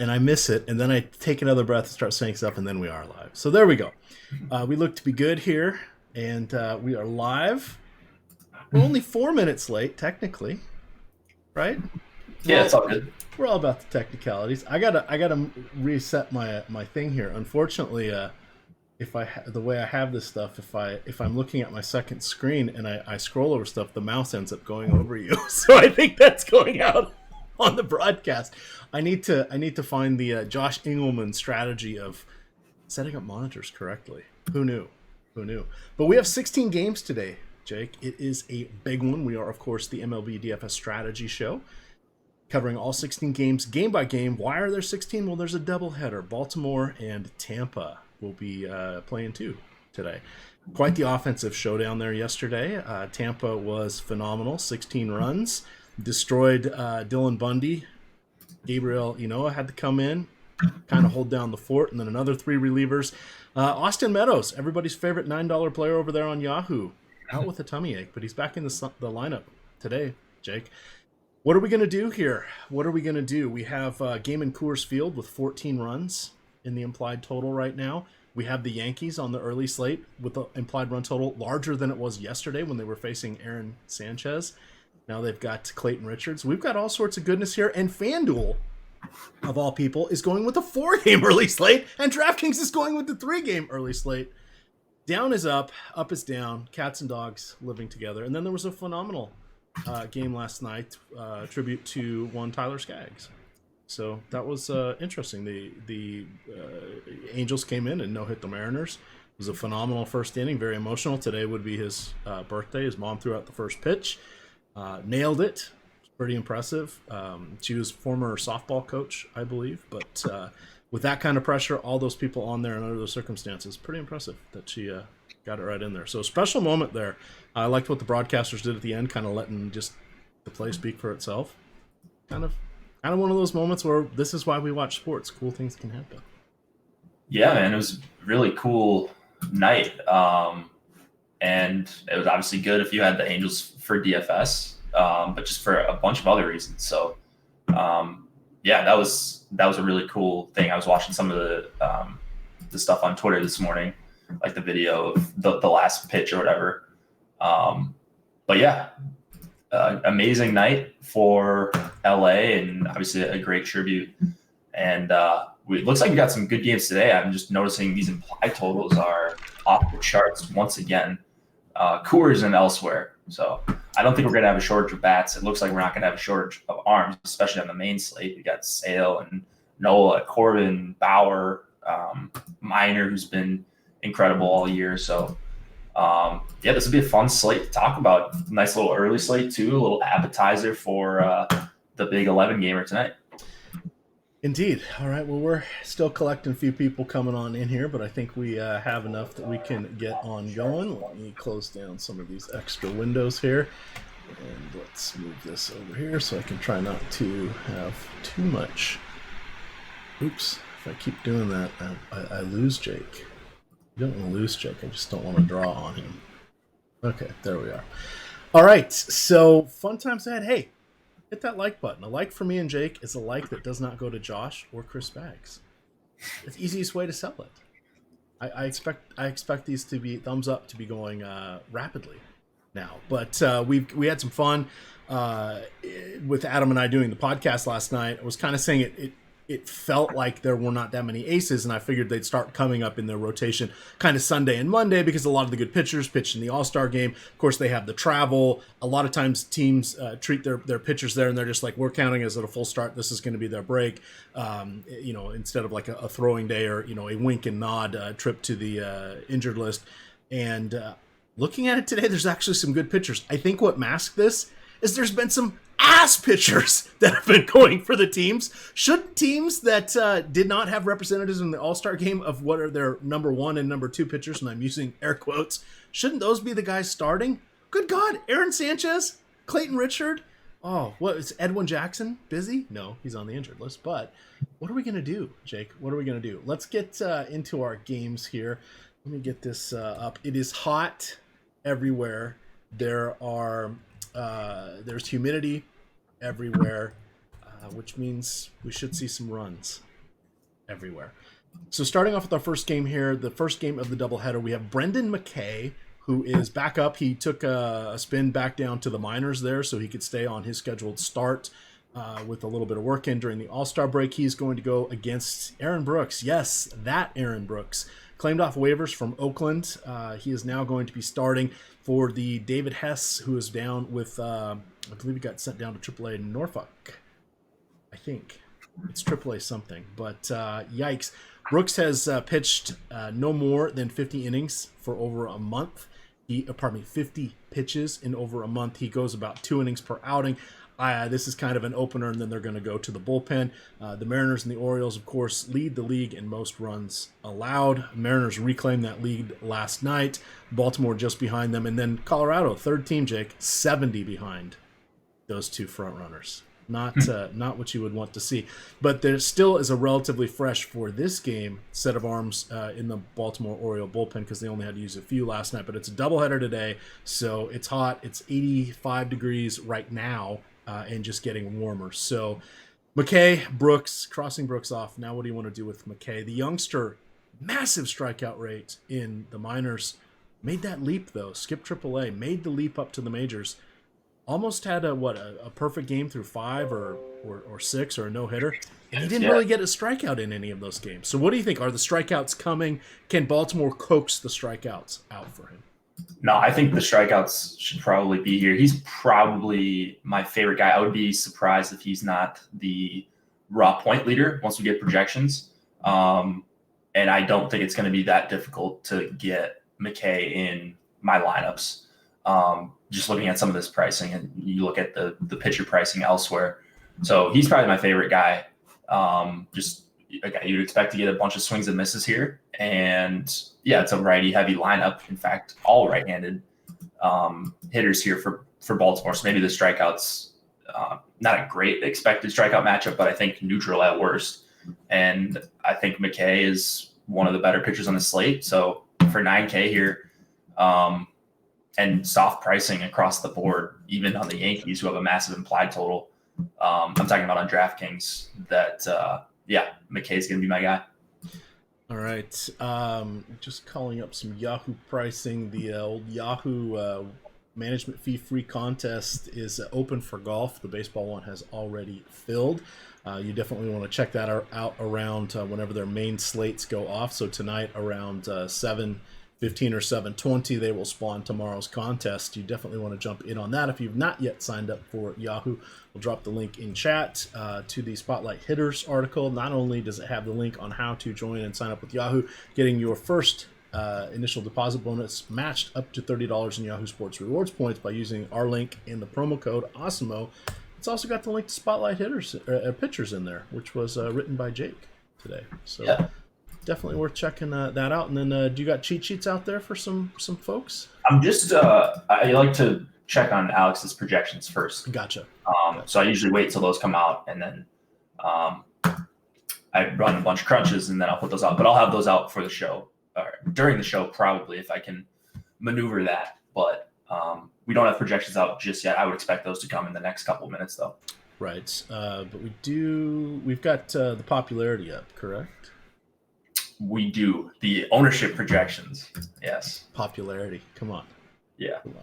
and I miss it, and then I take another breath and start saying stuff, and then we are live. So there we go. We look to be good here, and we are live. We're only 4 minutes late, technically, right? Yeah, it's all good. We're all about the technicalities. I gotta reset my thing here. Unfortunately, the way I have this stuff, if I'm looking at my second screen and I scroll over stuff, the mouse ends up going over you. So I think that's going out on the broadcast. I need to find the Josh Engelman strategy of setting up monitors correctly. Who knew? But we have 16 games today, Jake. It is a big one. We are, of course, the MLB DFS strategy show, covering all 16 games, game by game. Why are there 16? Well, there's a doubleheader. Baltimore and Tampa will be playing too today. Quite the offensive showdown there yesterday. Tampa was phenomenal. 16 runs. Destroyed Dylan Bundy. Gabriel Ynoa had to come in, kind of hold down the fort, and then another 3 relievers. Austin Meadows, everybody's favorite $9 player over there on Yahoo, out with a tummy ache, but he's back in the lineup today, Jake. What are we going to do here? We have a game in Coors Field with 14 runs in the implied total right now. We have the Yankees on the early slate with the implied run total larger than it was yesterday when they were facing Aaron Sanchez. Now they've got Clayton Richards. We've got all sorts of goodness here. And FanDuel, of all people, is going with a 4-game early slate. And DraftKings is going with the 3-game early slate. Down is up is down. Cats and dogs living together. And then there was a phenomenal game last night, tribute to one Tyler Skaggs. So that was interesting. The Angels came in and no-hit the Mariners. It was a phenomenal first inning, very emotional. Today would be his birthday. His mom threw out the first pitch. Nailed it. Pretty impressive. She was former softball coach, I believe. But with that kind of pressure, all those people on there and under those circumstances, pretty impressive that she got it right in there. So a special moment there. I liked what the broadcasters did at the end, kind of letting just the play speak for itself. Kind of one of those moments where this is why we watch sports. Cool things can happen. Yeah, man, it was a really cool night. And it was obviously good if you had the Angels for DFS, but just for a bunch of other reasons. So, yeah, that was a really cool thing. I was watching some of the stuff on Twitter this morning, like the video of the last pitch or whatever. But yeah, amazing night for LA and obviously a great tribute. And it looks like we got some good games today. I'm just noticing these implied totals are off the charts once again. Coors and elsewhere. So I don't think we're going to have a shortage of bats. It looks like we're not going to have a shortage of arms, especially on the main slate. We got Sale and Nola, Corbin, Bauer, Minor, who's been incredible all year. So, yeah, this would be a fun slate to talk about. Nice little early slate, too. A little appetizer for the big 11 gamer tonight. Indeed. All right. Well, we're still collecting a few people coming on in here, but I think we have enough that we can get on going. Let me close down some of these extra windows here. And let's move this over here so I can try not to have too much. Oops. If I keep doing that, I lose Jake. You don't want to lose Jake. I just don't want to draw on him. Okay. There we are. All right. So fun times ahead. Hey, hit that like button. A like for me and Jake is a like that does not go to Josh or Chris Baggs. It's the easiest way to sell it. I expect these to be thumbs up to be going rapidly now. But we had some fun with Adam and I doing the podcast last night. I was kind of saying it felt like there were not that many aces, and I figured they'd start coming up in their rotation kind of Sunday and Monday because a lot of the good pitchers pitched in the All-Star game. Of course, they have the travel. A lot of times teams treat their pitchers there, and they're just like, we're counting as a full start. This is going to be their break, instead of like a throwing day or, a wink and nod trip to the injured list. And looking at it today, there's actually some good pitchers. I think what masked this is there's been some ass pitchers that have been going for the teams. Shouldn't teams that did not have representatives in the All-Star game of what are their number 1 and number 2 pitchers, and I'm using air quotes, shouldn't those be the guys starting? Good God, Aaron Sanchez, Clayton Richard. Oh, what is Edwin Jackson busy? No, he's on the injured list. But what are we going to do, Jake? What are we going to do? Let's get into our games here. Let me get this up. It is hot everywhere. There's humidity everywhere, which means we should see some runs everywhere. So starting off with our first game here, the first game of the doubleheader, we have Brendan McKay, who is back up. He took a spin back down to the minors there so he could stay on his scheduled start with a little bit of work in during the All-Star break. He's going to go against Aaron Brooks. Yes, that Aaron Brooks. Claimed off waivers from Oakland. He is now going to be starting for the David Hess, who is down with, I believe he got sent down to AAA Norfolk. I think it's AAA something, but yikes. Brooks has pitched no more than 50 innings for over a month. 50 pitches in over a month. He goes about 2 innings per outing. This is kind of an opener, and then they're going to go to the bullpen. The Mariners and the Orioles, of course, lead the league in most runs allowed. Mariners reclaimed that lead last night. Baltimore just behind them. And then Colorado, third team, Jake, 70 behind those two front runners. Not what you would want to see. But there still is a relatively fresh for this game set of arms in the Baltimore Oriole bullpen because they only had to use a few last night. But it's a doubleheader today, so it's hot. It's 85 degrees right now and just getting warmer. So McKay, Brooks, crossing Brooks off. Now what do you want to do with McKay? The youngster, massive strikeout rate in the minors. Made that leap, though. Skipped AAA. Made the leap up to the majors. Almost had a perfect game through 5 or 6 or a no-hitter. And he didn't really get a strikeout in any of those games. So what do you think? Are the strikeouts coming? Can Baltimore coax the strikeouts out for him? No, I think the strikeouts should probably be here. He's probably my favorite guy. I would be surprised if he's not the raw point leader once we get projections. And I don't think it's going to be that difficult to get McKay in my lineups. Just looking at some of this pricing, and you look at the pitcher pricing elsewhere. So he's probably my favorite guy. Just a guy you'd expect to get a bunch of swings and misses here. And yeah, it's a righty heavy lineup. In fact, all right-handed hitters here for Baltimore. So maybe the strikeouts, not a great expected strikeout matchup, but I think neutral at worst. And I think McKay is one of the better pitchers on the slate. So for 9K here, and soft pricing across the board, even on the Yankees, who have a massive implied total. I'm talking about on DraftKings that, McKay's going to be my guy. All right. Just calling up some Yahoo pricing. The old Yahoo management fee free contest is open for golf. The baseball one has already filled. You definitely want to check that out around whenever their main slates go off. So tonight around 7:15 or 7:20, they will spawn tomorrow's contest. You definitely want to jump in on that. If you've not yet signed up for Yahoo, we'll drop the link in chat to the Spotlight Hitters article. Not only does it have the link on how to join and sign up with Yahoo, getting your first initial deposit bonus matched up to $30 in Yahoo Sports Rewards points by using our link in the promo code AWESOMO. It's also got the link to Spotlight Hitters Pitchers in there, which was written by Jake today. So. Yeah. Definitely worth checking that out. And then do you got cheat sheets out there for some folks? I'm just I like to check on Alex's projections first. Gotcha. So I usually wait till those come out, and then I run a bunch of crunches, and then I'll put those out. But I'll have those out for the show, or during the show probably, if I can maneuver that. But we don't have projections out just yet. I would expect those to come in the next couple of minutes, though. Right. But we've got the popularity up, correct? We do. The ownership projections. Yes. Popularity. Come on. Yeah. Come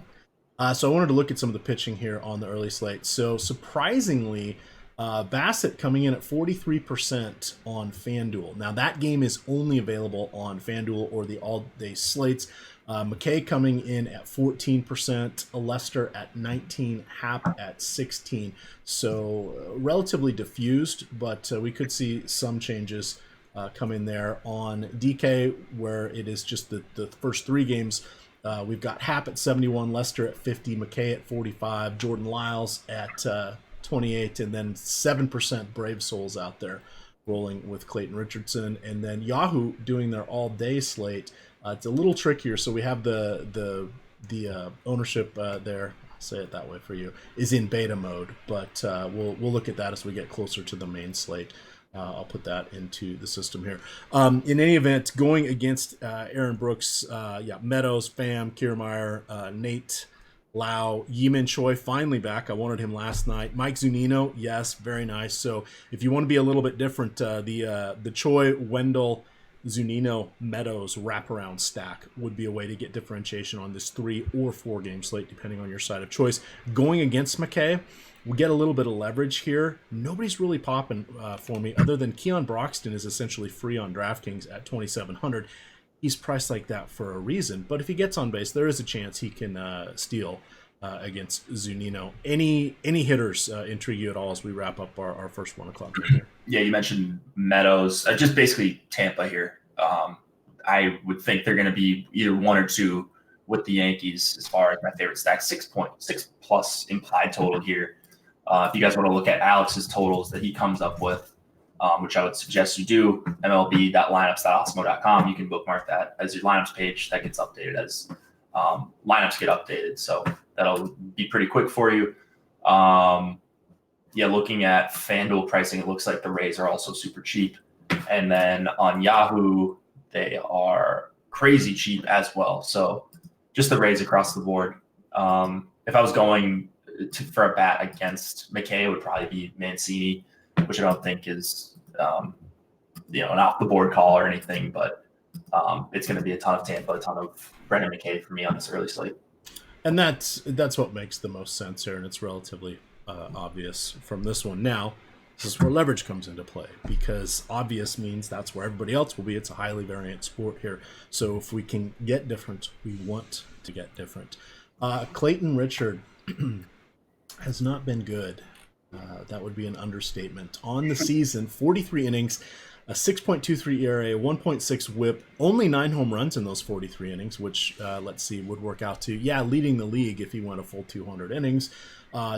on. So I wanted to look at some of the pitching here on the early slate. So surprisingly, Bassett coming in at 43% on FanDuel. Now that game is only available on FanDuel or the all-day slates. McKay coming in at 14%, Lester at 19%, Happ at 16%. So relatively diffused, but we could see some changes come in there on DK, where it is just the first 3 games. We've got Happ at 71, Lester at 50, McKay at 45, Jordan Lyles at 28, and then 7% Brave Souls out there rolling with Clayton Richardson. And then Yahoo doing their all-day slate. It's a little trickier, so we have the ownership there. I'll say it that way for you, is in beta mode, but we'll look at that as we get closer to the main slate. I'll put that into the system here. In any event, going against Aaron Brooks, Meadows, Pham, Kiermaier, Nate, Lau, Yi-Man Choi finally back. I wanted him last night. Mike Zunino, yes, very nice. So if you want to be a little bit different, the Choi, Wendell, Zunino, Meadows wraparound stack would be a way to get differentiation on this 3 or 4 game slate, depending on your side of choice. Going against McKay, we get a little bit of leverage here. Nobody's really popping for me other than Keon Broxton is essentially free on DraftKings at 2,700. He's priced like that for a reason, but if he gets on base, there is a chance he can steal against Zunino. Any hitters intrigue you at all as we wrap up our first 1 o'clock here? Yeah, you mentioned Meadows, just basically Tampa here. I would think they're going to be either 1 or 2 with the Yankees as far as my favorite stack. 6.6 plus implied total here. If you guys want to look at Alex's totals that he comes up with, which I would suggest you do, MLB.lineups.osmo.com. You can bookmark that as your lineups page. That gets updated as lineups get updated. So that'll be pretty quick for you. Looking at FanDuel pricing, it looks like the Rays are also super cheap. And then on Yahoo, they are crazy cheap as well. So just the Rays across the board. If I was going for a bat against McKay, it would probably be Mancini, which I don't think is, an off the board call or anything, but it's going to be a ton of Tampa, a ton of Brendan McKay for me on this early slate. And that's what makes the most sense here, and it's relatively obvious from this one. Now, this is where leverage comes into play, because obvious means that's where everybody else will be. It's a highly variant sport here. So if we can get different, we want to get different. Clayton Richard has not been good. That would be an understatement. On the season, 43 innings, a 6.23 ERA, 1.6 whip, only 9 home runs in those 43 innings, which, would work out to, leading the league if he went a full 200 innings.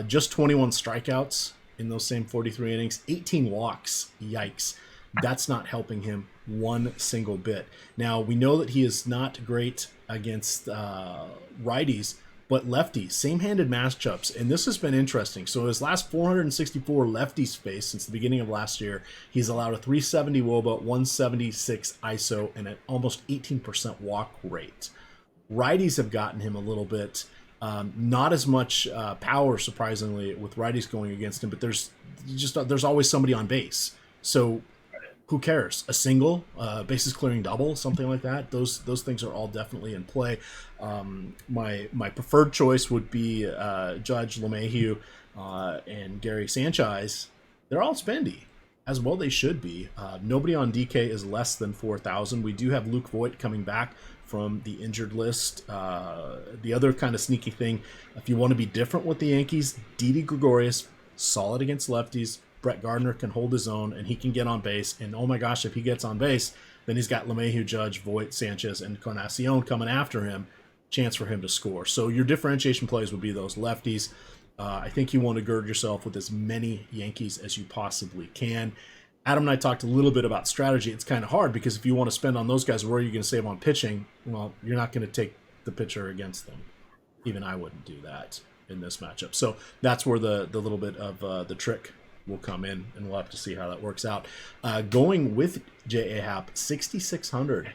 Just 21 strikeouts in those same 43 innings, 18 walks. Yikes. That's not helping him one single bit. Now, we know that he is not great against righties, but lefties, same-handed matchups, and this has been interesting. So his last 464 lefties faced since the beginning of last year, he's allowed a 370 WOBA, 176 ISO, and an almost 18% walk rate. Righties have gotten him a little bit, not as much power, surprisingly, with righties going against him, but there's always somebody on base. So who cares? A single, bases clearing double, something like that. Those things are all definitely in play. My preferred choice would be Judge LeMahieu and Gary Sanchez. They're all spendy, as well they should be. Nobody on DK is less than 4,000. We do have Luke Voigt coming back from the injured list. The other kind of sneaky thing, if you want to be different with the Yankees, Didi Gregorius, solid against lefties. Brett Gardner can hold his own, and he can get on base. And oh my gosh, if he gets on base, then he's got LeMahieu, Judge, Voigt, Sanchez, and Encarnacion coming after him. Chance for him to score. So your differentiation plays would be those lefties. I think you want to gird yourself with as many Yankees as you possibly can. Adam and I talked a little bit about strategy. It's kind of hard because if you want to spend on those guys, where are you going to save on pitching? Well, you're not going to take the pitcher against them. Even I wouldn't do that in this matchup. So that's where the little bit of the trick will come in, and we'll have to see how that works out. Going with J.A. Happ, 6,600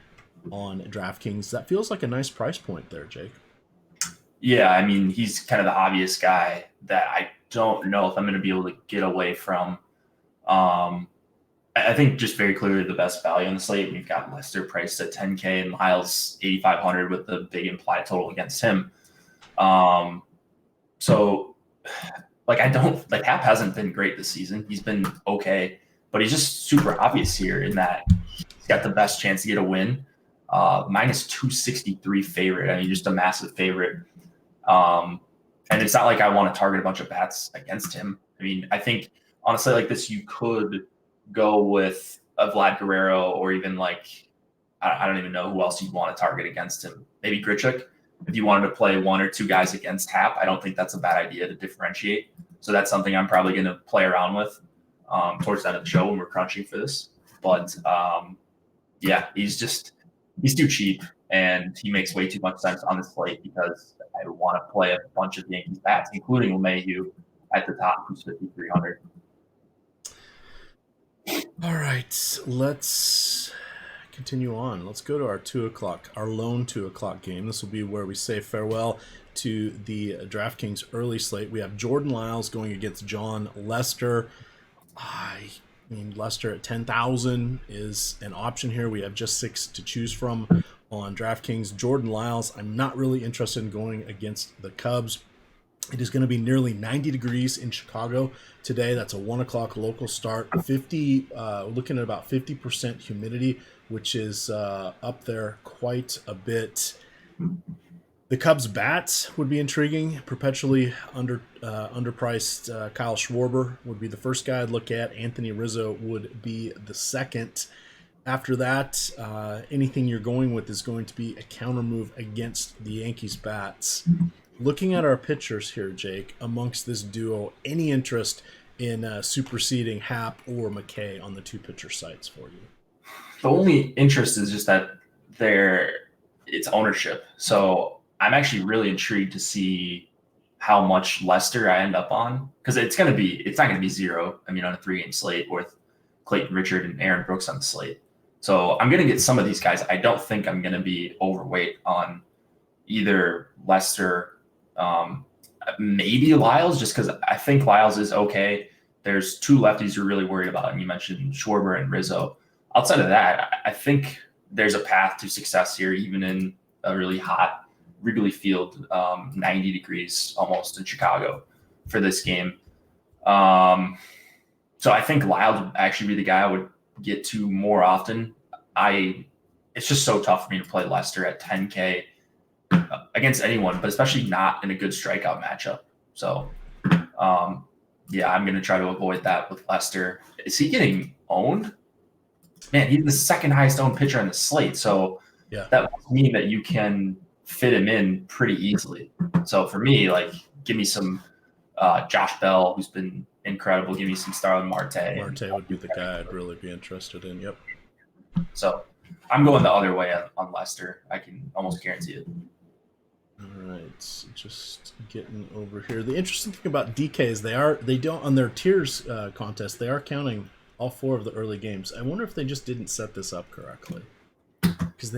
on DraftKings. That feels like a nice price point there, Jake. Yeah, I mean, he's kind of the obvious guy that I don't know if I'm going to be able to get away from. I think just very clearly the best value on the slate. We've got Lester priced at 10K and Miles 8,500 with the big implied total against him. Happ hasn't been great this season. He's been okay, but he's just super obvious here in that he's got the best chance to get a win. Minus 263 favorite. I mean, just a massive favorite. And it's not like I want to target a bunch of bats against him. I mean, I think on a slate like this, you could go with a Vlad Guerrero or even I don't even know who else you'd want to target against him. Maybe Grichuk. If you wanted to play 1 or 2 guys against Happ, I don't think that's a bad idea to differentiate. So that's something I'm probably going to play around with towards the end of the show when we're crunching for this. But he's too cheap, and he makes way too much sense on this slate because I want to play a bunch of Yankees bats, including LeMahieu at the top, who's 5,300. All right, let's continue on. Let's go to our lone 2 o'clock game. This will be where we say farewell to the DraftKings early slate. We have Jordan Lyles going against John Lester. I mean, Lester at 10,000 is an option here. We have just 6 to choose from on DraftKings. Jordan Lyles, I'm not really interested in going against the Cubs. It is going to be nearly 90 degrees in Chicago today. That's a 1 o'clock local start. Looking at about 50% humidity, which is up there quite a bit. The Cubs bats would be intriguing. Perpetually underpriced Kyle Schwarber would be the first guy I'd look at. Anthony Rizzo would be the second. After that, anything you're going with is going to be a counter move against the Yankees bats. Looking at our pitchers here, Jake, amongst this duo, any interest in superseding Happ or McKay on the 2 pitcher sites for you? The only interest is just that it's ownership. So I'm actually really intrigued to see how much Lester I end up on, because it's not going to be 0. I mean, on a 3-game slate with Clayton Richard and Aaron Brooks on the slate. So I'm going to get some of these guys. I don't think I'm going to be overweight on either Lester, maybe Lyles, just because I think Lyles is okay. There's 2 lefties you're really worried about, and you mentioned Schwarber and Rizzo. Outside of that, I think there's a path to success here, even in a really hot Wrigley Field, 90 degrees almost in Chicago for this game. So I think Lyles would actually be the guy I would get to more often. It's just so tough for me to play Lester at 10K against anyone, but especially not in a good strikeout matchup. So, I'm going to try to avoid that with Lester. Is he getting owned? Man, he's the second highest owned pitcher on the slate. So that must mean that you can fit him in pretty easily. So for me, give me some Josh Bell, who's been incredible. Give me some Starlin Marte. Marte would be the guy I'd really be interested in. Yep. So I'm going the other way on Lester. I can almost guarantee it. All right, just getting over here. The interesting thing about DK is they don't on their tiers contest. They are counting all 4 of the early games. I wonder if they just didn't set this up correctly, because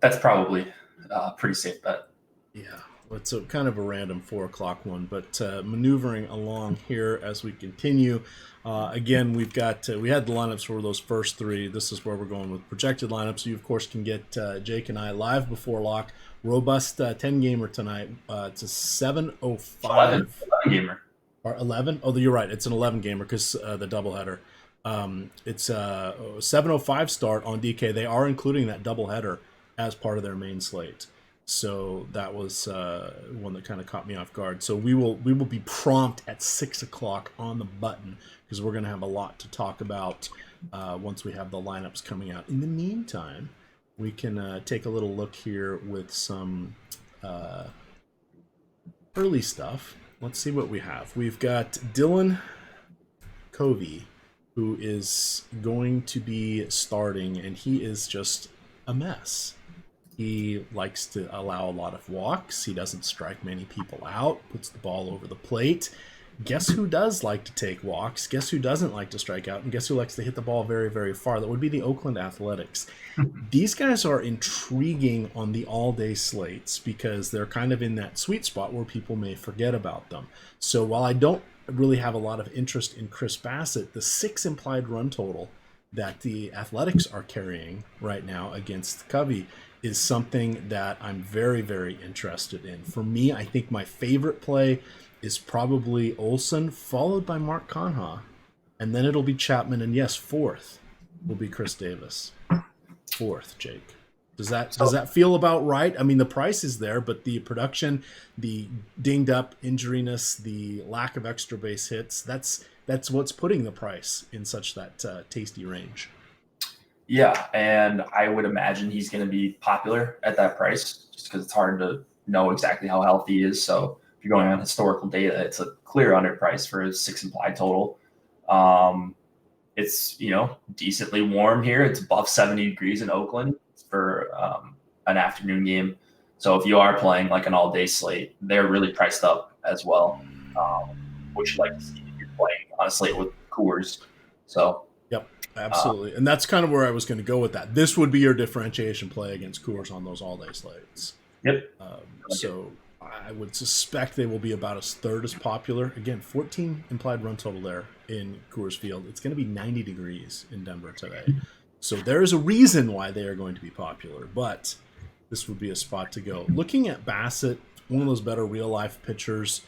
that's probably a pretty safe bet. Yeah, it's a kind of a random 4 o'clock one, but maneuvering along here as we continue. Again, we had the lineups for those first 3. This is where we're going with projected lineups. You, of course, can get Jake and I live before lock. Robust 10-gamer tonight. It's a 7:05. 11 gamer. Or 11? Oh, you're right. It's an 11-gamer because the doubleheader. It's a 7:05 start on DK. They are including that doubleheader as part of their main slate. So that was one that kind of caught me off guard. So we will be prompt at 6 o'clock on the button, because we're going to have a lot to talk about once we have the lineups coming out. In the meantime, we can take a little look here with some early stuff. Let's see what we have. We've got Dylan Covey, who is going to be starting, and he is just a mess. He likes to allow a lot of walks. He doesn't strike many people out, puts the ball over the plate. Guess who does like to take walks? Guess who doesn't like to strike out? And guess who likes to hit the ball very, very far? That would be the Oakland Athletics. These guys are intriguing on the all-day slates because they're kind of in that sweet spot where people may forget about them. So while I don't really have a lot of interest in Chris Bassett, the 6 implied run total that the Athletics are carrying right now against Covey is something that I'm very, very interested in. For me, I think my favorite play is probably Olsen, followed by Mark Conha, and then it'll be Chapman, and yes, 4th will be Chris Davis. 4th, Jake. Does that feel about right? I mean, the price is there, but the production, the dinged up injuriness, the lack of extra base hits, that's what's putting the price in such that tasty range. Yeah, and I would imagine he's going to be popular at that price, just because it's hard to know exactly how healthy he is. So if you're going on historical data, it's a clear underprice for a 6 implied total. It's, decently warm here. It's above 70 degrees in Oakland for an afternoon game. So if you are playing like an all-day slate, they're really priced up as well, which you like to see if you're playing on a slate with Coors. So yep. Absolutely. And that's kind of where I was going to go with that. This would be your differentiation play against Coors on those all-day slates. Yep. So I would suspect they will be about a third as popular. Again, 14 implied run total there in Coors Field. It's going to be 90 degrees in Denver today. So there is a reason why they are going to be popular, but this would be a spot to go. Looking at Bassett, one of those better real-life pitchers,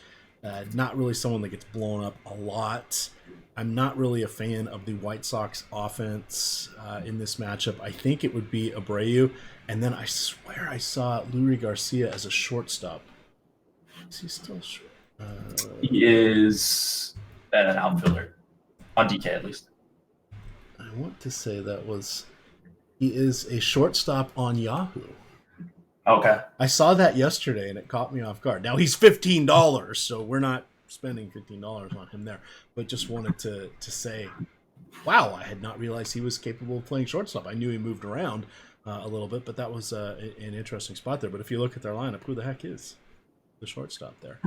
not really someone that gets blown up a lot. I'm not really a fan of the White Sox offense in this matchup. I think it would be Abreu. And then I swear I saw Lurie Garcia as a shortstop. Is he still short? He is an outfielder, on DK at least. I want to say he is a shortstop on Yahoo. Okay. I saw that yesterday and it caught me off guard. Now he's $15, so we're not spending $15 on him there, but just wanted to say, wow, I had not realized he was capable of playing shortstop. I knew he moved around a little bit, but that was an interesting spot there. But if you look at their lineup, who the heck is the shortstop there?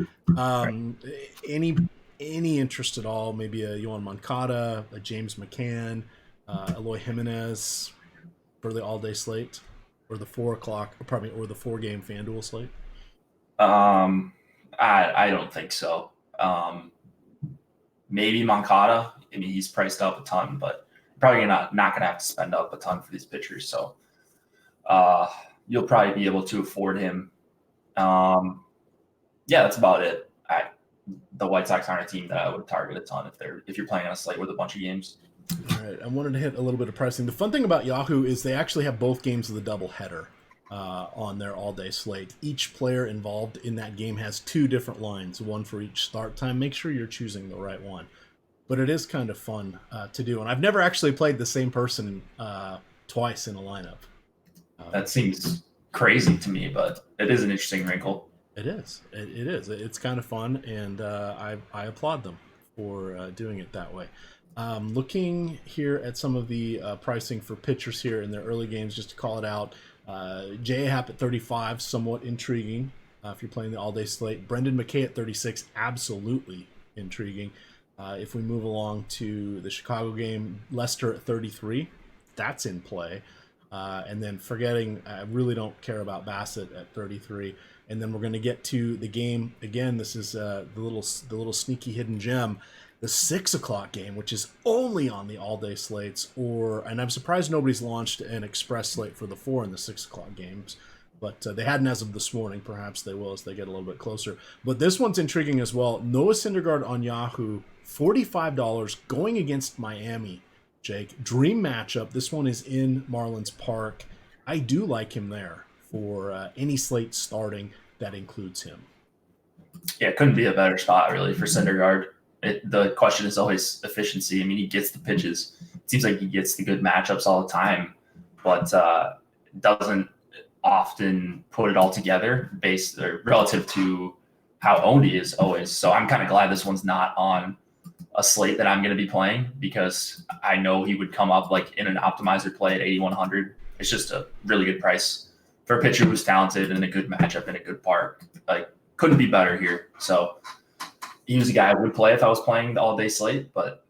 Any interest at all? Maybe a Yohan Moncada, a James McCann, Eloy Jimenez for the all-day slate, or the 4 game FanDuel slate? I don't think so. Maybe Moncada. I mean, he's priced up a ton, but probably not gonna have to spend up a ton for these pitchers. So you'll probably be able to afford him. Yeah, that's about it. The White Sox aren't a team that I would target a ton if you're playing on a slate with a bunch of games. All right, I wanted to hit a little bit of pricing. The fun thing about Yahoo is they actually have both games of the doubleheader on their all-day slate. Each player involved in that game has 2 different lines, one for each start time. Make sure you're choosing the right one. But it is kind of fun to do. And I've never actually played the same person twice in a lineup. That seems crazy to me, but it is an interesting wrinkle. It is. It is. It's kind of fun, and I applaud them for doing it that way. Looking here at some of the pricing for pitchers here in their early games, just to call it out, J.A. Happ at 35, somewhat intriguing if you're playing the all-day slate. Brendan McKay at 36, absolutely intriguing. If we move along to the Chicago game, Lester at 33, that's in play. And then forgetting, I really don't care about Bassett at 33. And then we're going to get to the game again. This is the little sneaky hidden gem, the 6 o'clock game, which is only on the all-day slates. And I'm surprised nobody's launched an express slate for the 4 and the 6 o'clock games. But they hadn't as of this morning. Perhaps they will as they get a little bit closer. But this one's intriguing as well. Noah Syndergaard on Yahoo, $45 going against Miami. Jake, dream matchup. This one is in Marlins Park. I do like him there for any slate starting that includes him. Yeah, it couldn't be a better spot really for Syndergaard. The question is always efficiency. I mean, he gets the pitches. It seems like he gets the good matchups all the time, but doesn't often put it all together based or relative to how owned he is always. So I'm kind of glad this one's not on a slate that I'm going to be playing, because I know he would come up like in an optimizer play at 8,100. It's just a really good price for a pitcher who's talented and a good matchup in a good park. Like, couldn't be better here. So he was a guy I would play if I was playing the all-day slate, but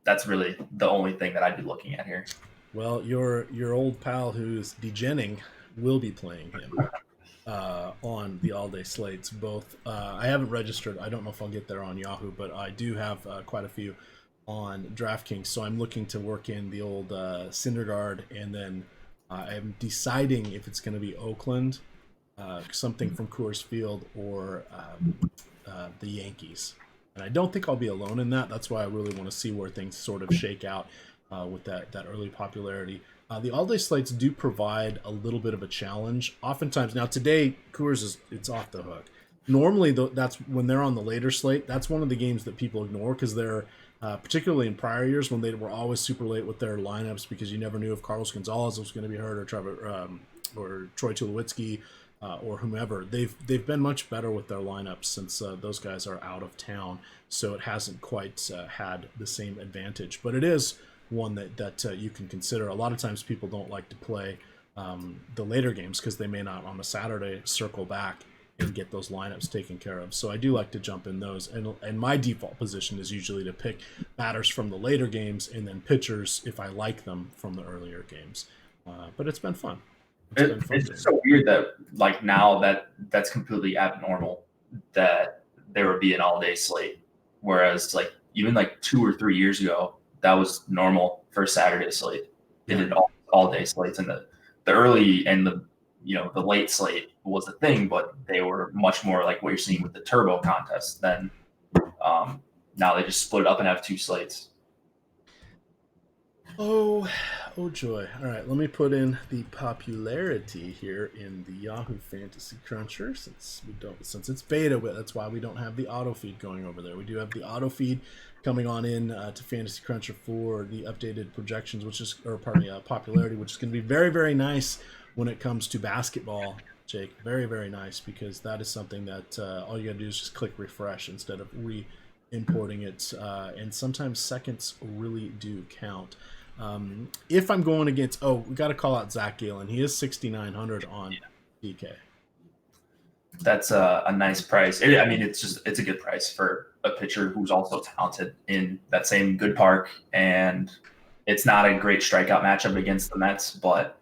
that's really the only thing that I'd be looking at here. Well, your old pal who's degenning will be playing him on the all-day slates. Both I haven't registered. I don't know if I'll get there on Yahoo, but I do have quite a few on DraftKings. So I'm looking to work in the old Syndergaard, and then I'm deciding if it's going to be Oakland, something from Coors Field, or the Yankees. And I don't think I'll be alone in that. That's why I really want to see where things sort of shake out with that early popularity. The all-day slates do provide a little bit of a challenge. Oftentimes, now today, Coors it's off the hook. Normally, that's when they're on the later slate. That's one of the games that people ignore, because they're particularly in prior years when they were always super late with their lineups, because you never knew if Carlos Gonzalez was going to be hurt, or Troy Tulowitzki, or whomever. They've been much better with their lineups since those guys are out of town, so it hasn't quite had the same advantage. But it is one that you can consider. A lot of times people don't like to play the later games because they may not on a Saturday circle back and get those lineups taken care of. So I do like to jump in those, and my default position is usually to pick batters from the later games and then pitchers if I like them from the earlier games. But it's been fun. It's just so weird that like now that's completely abnormal that there would be an all-day slate, whereas like even like 2 or 3 years ago that was normal for a Saturday slate. They did all-day slates, and the early and the the late slate was a thing, but they were much more like what you're seeing with the turbo contest. Then now they just split it up and have 2 slates. Oh joy. All right, let me put in the popularity here in the Yahoo Fantasy Cruncher since it's beta. That's why we don't have the auto feed going over there. We do have the auto feed coming on in to Fantasy Cruncher for the updated projections, popularity, which is going to be very, very nice when it comes to basketball, Jake. Very, very nice, because that is something that all you got to do is just click refresh instead of importing it, and sometimes seconds really do count. If I'm going against, we got to call out Zach Gallen. He is 6,900 on DK. That's a nice price. It's a good price for a pitcher who's also talented in that same good park, and it's not a great strikeout matchup against the Mets, but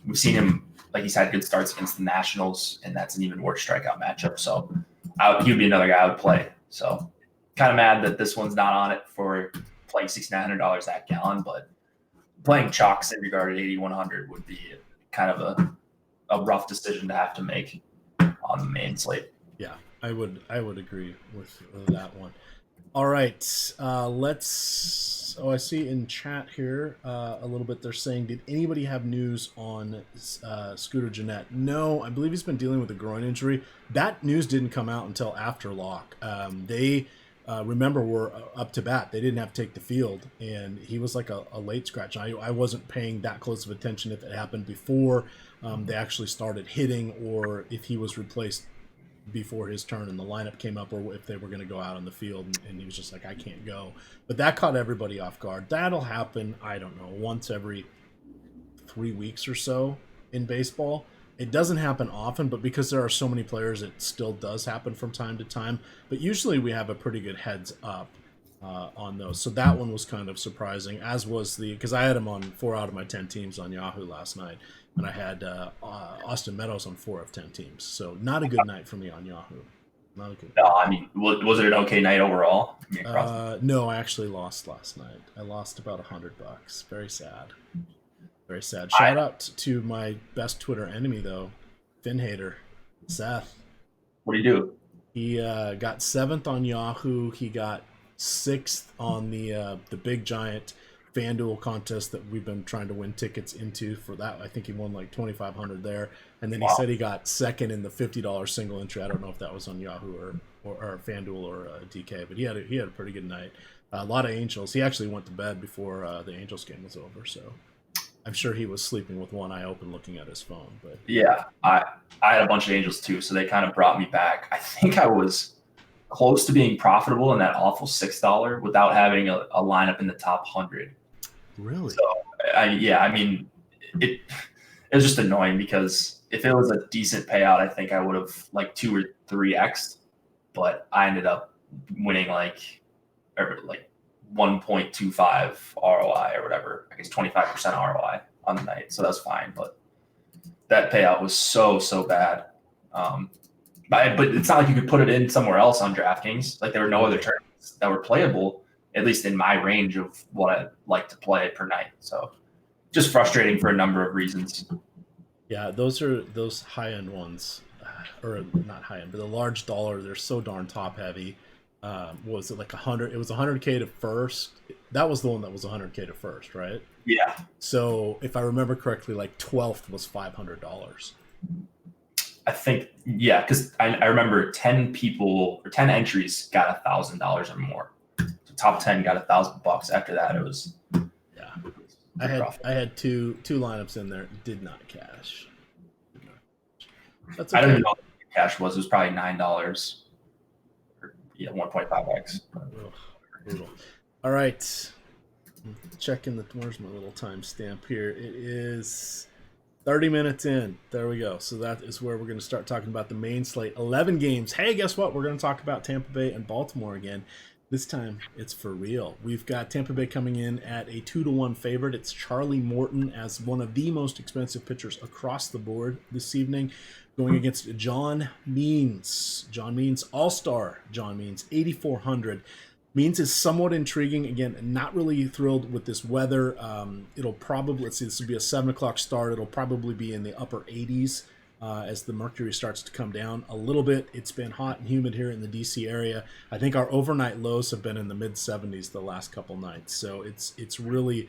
we've seen him, like, he's had good starts against the Nationals, and that's an even worse strikeout matchup. So he would be another guy I would play. So kind of mad that this one's not on it for playing $6,900 at Gallon, but playing chalks in regard to 8,100 would be kind of a rough decision to have to make on the main slate. Yeah, I would agree with that one. All right, let's. I see in chat here a little bit. They're saying, did anybody have news on Scooter Gennett? No, I believe he's been dealing with a groin injury. That news didn't come out until after lock. They remember were up to bat. They didn't have to take the field, and he was like a late scratch. I wasn't paying that close of attention if it happened before they actually started hitting, or if he was replaced before his turn and the lineup came up, or if they were going to go out on the field and he was just like, I can't go. But that caught everybody off guard. That'll happen, I don't know, once every 3 weeks or so in baseball. It doesn't happen often, but because there are so many players, it still does happen from time to time. But usually we have a pretty good heads up on those. So that one was kind of surprising, as was because I had him on 4 out of my 10 teams on Yahoo last night, and I had Austin Meadows on 4 of 10 teams. So not a good night for me on Yahoo. Not a good. No, I mean, was it an okay night overall? No, I actually lost last night. I lost about $100. Very sad. Very sad. Shout out to my best Twitter enemy, though, Finn Hater, Seth. What did he do? He got 7th on Yahoo. He got 6th on the big giant FanDuel contest that we've been trying to win tickets into for that. I think he won like $2,500 there. And then he said he got 2nd in the $50 single entry. I don't know if that was on Yahoo or FanDuel or DK, but he had a pretty good night. A lot of Angels. He actually went to bed before the Angels game was over, so I'm sure he was sleeping with one eye open looking at his phone. But yeah, I had a bunch of Angels too, so they kind of brought me back. I think I was close to being profitable in that awful $6 without having a lineup in the top 100. Really? So it was just annoying, because if it was a decent payout, I think I would have like 2 or 3x, but I ended up winning like 1.25 ROI or whatever. I guess 25% ROI on the night, so that's fine. But that payout was so bad. But it's not like you could put it in somewhere else on DraftKings. Like, there were no other tournaments that were playable, at least in my range of what I like to play per night. So just frustrating for a number of reasons. Yeah, those high-end ones, or not high-end, but the large dollar, they're so darn top-heavy. Was it like 100? It was 100K to first. That was the one that was 100K to first, right? Yeah. So if I remember correctly, like 12th was $500. I think, yeah, because I remember 10 people or 10 entries got $1,000 or more. So top 10 got $1,000. After that, it was I had two lineups in there, did not cash. That's okay. I don't even know what the cash was. It was probably $9. 1.5x. Brutal. All right. Checking where's my little timestamp here? It is 30 minutes in. There we go. So that is where we're going to start talking about the main slate. 11 games. Hey, guess what? We're going to talk about Tampa Bay and Baltimore again. This time, it's for real. We've got Tampa Bay coming in at a 2-1 favorite. It's Charlie Morton as one of the most expensive pitchers across the board this evening, going against John Means. John Means, all-star John Means, 8,400. Means is somewhat intriguing. Again, not really thrilled with this weather. It'll probably, let's see, this will be a 7 o'clock start. It'll probably be in the upper 80s as the mercury starts to come down a little bit. It's been hot and humid here in the DC area. I think our overnight lows have been in the mid 70s the last couple nights. So it's really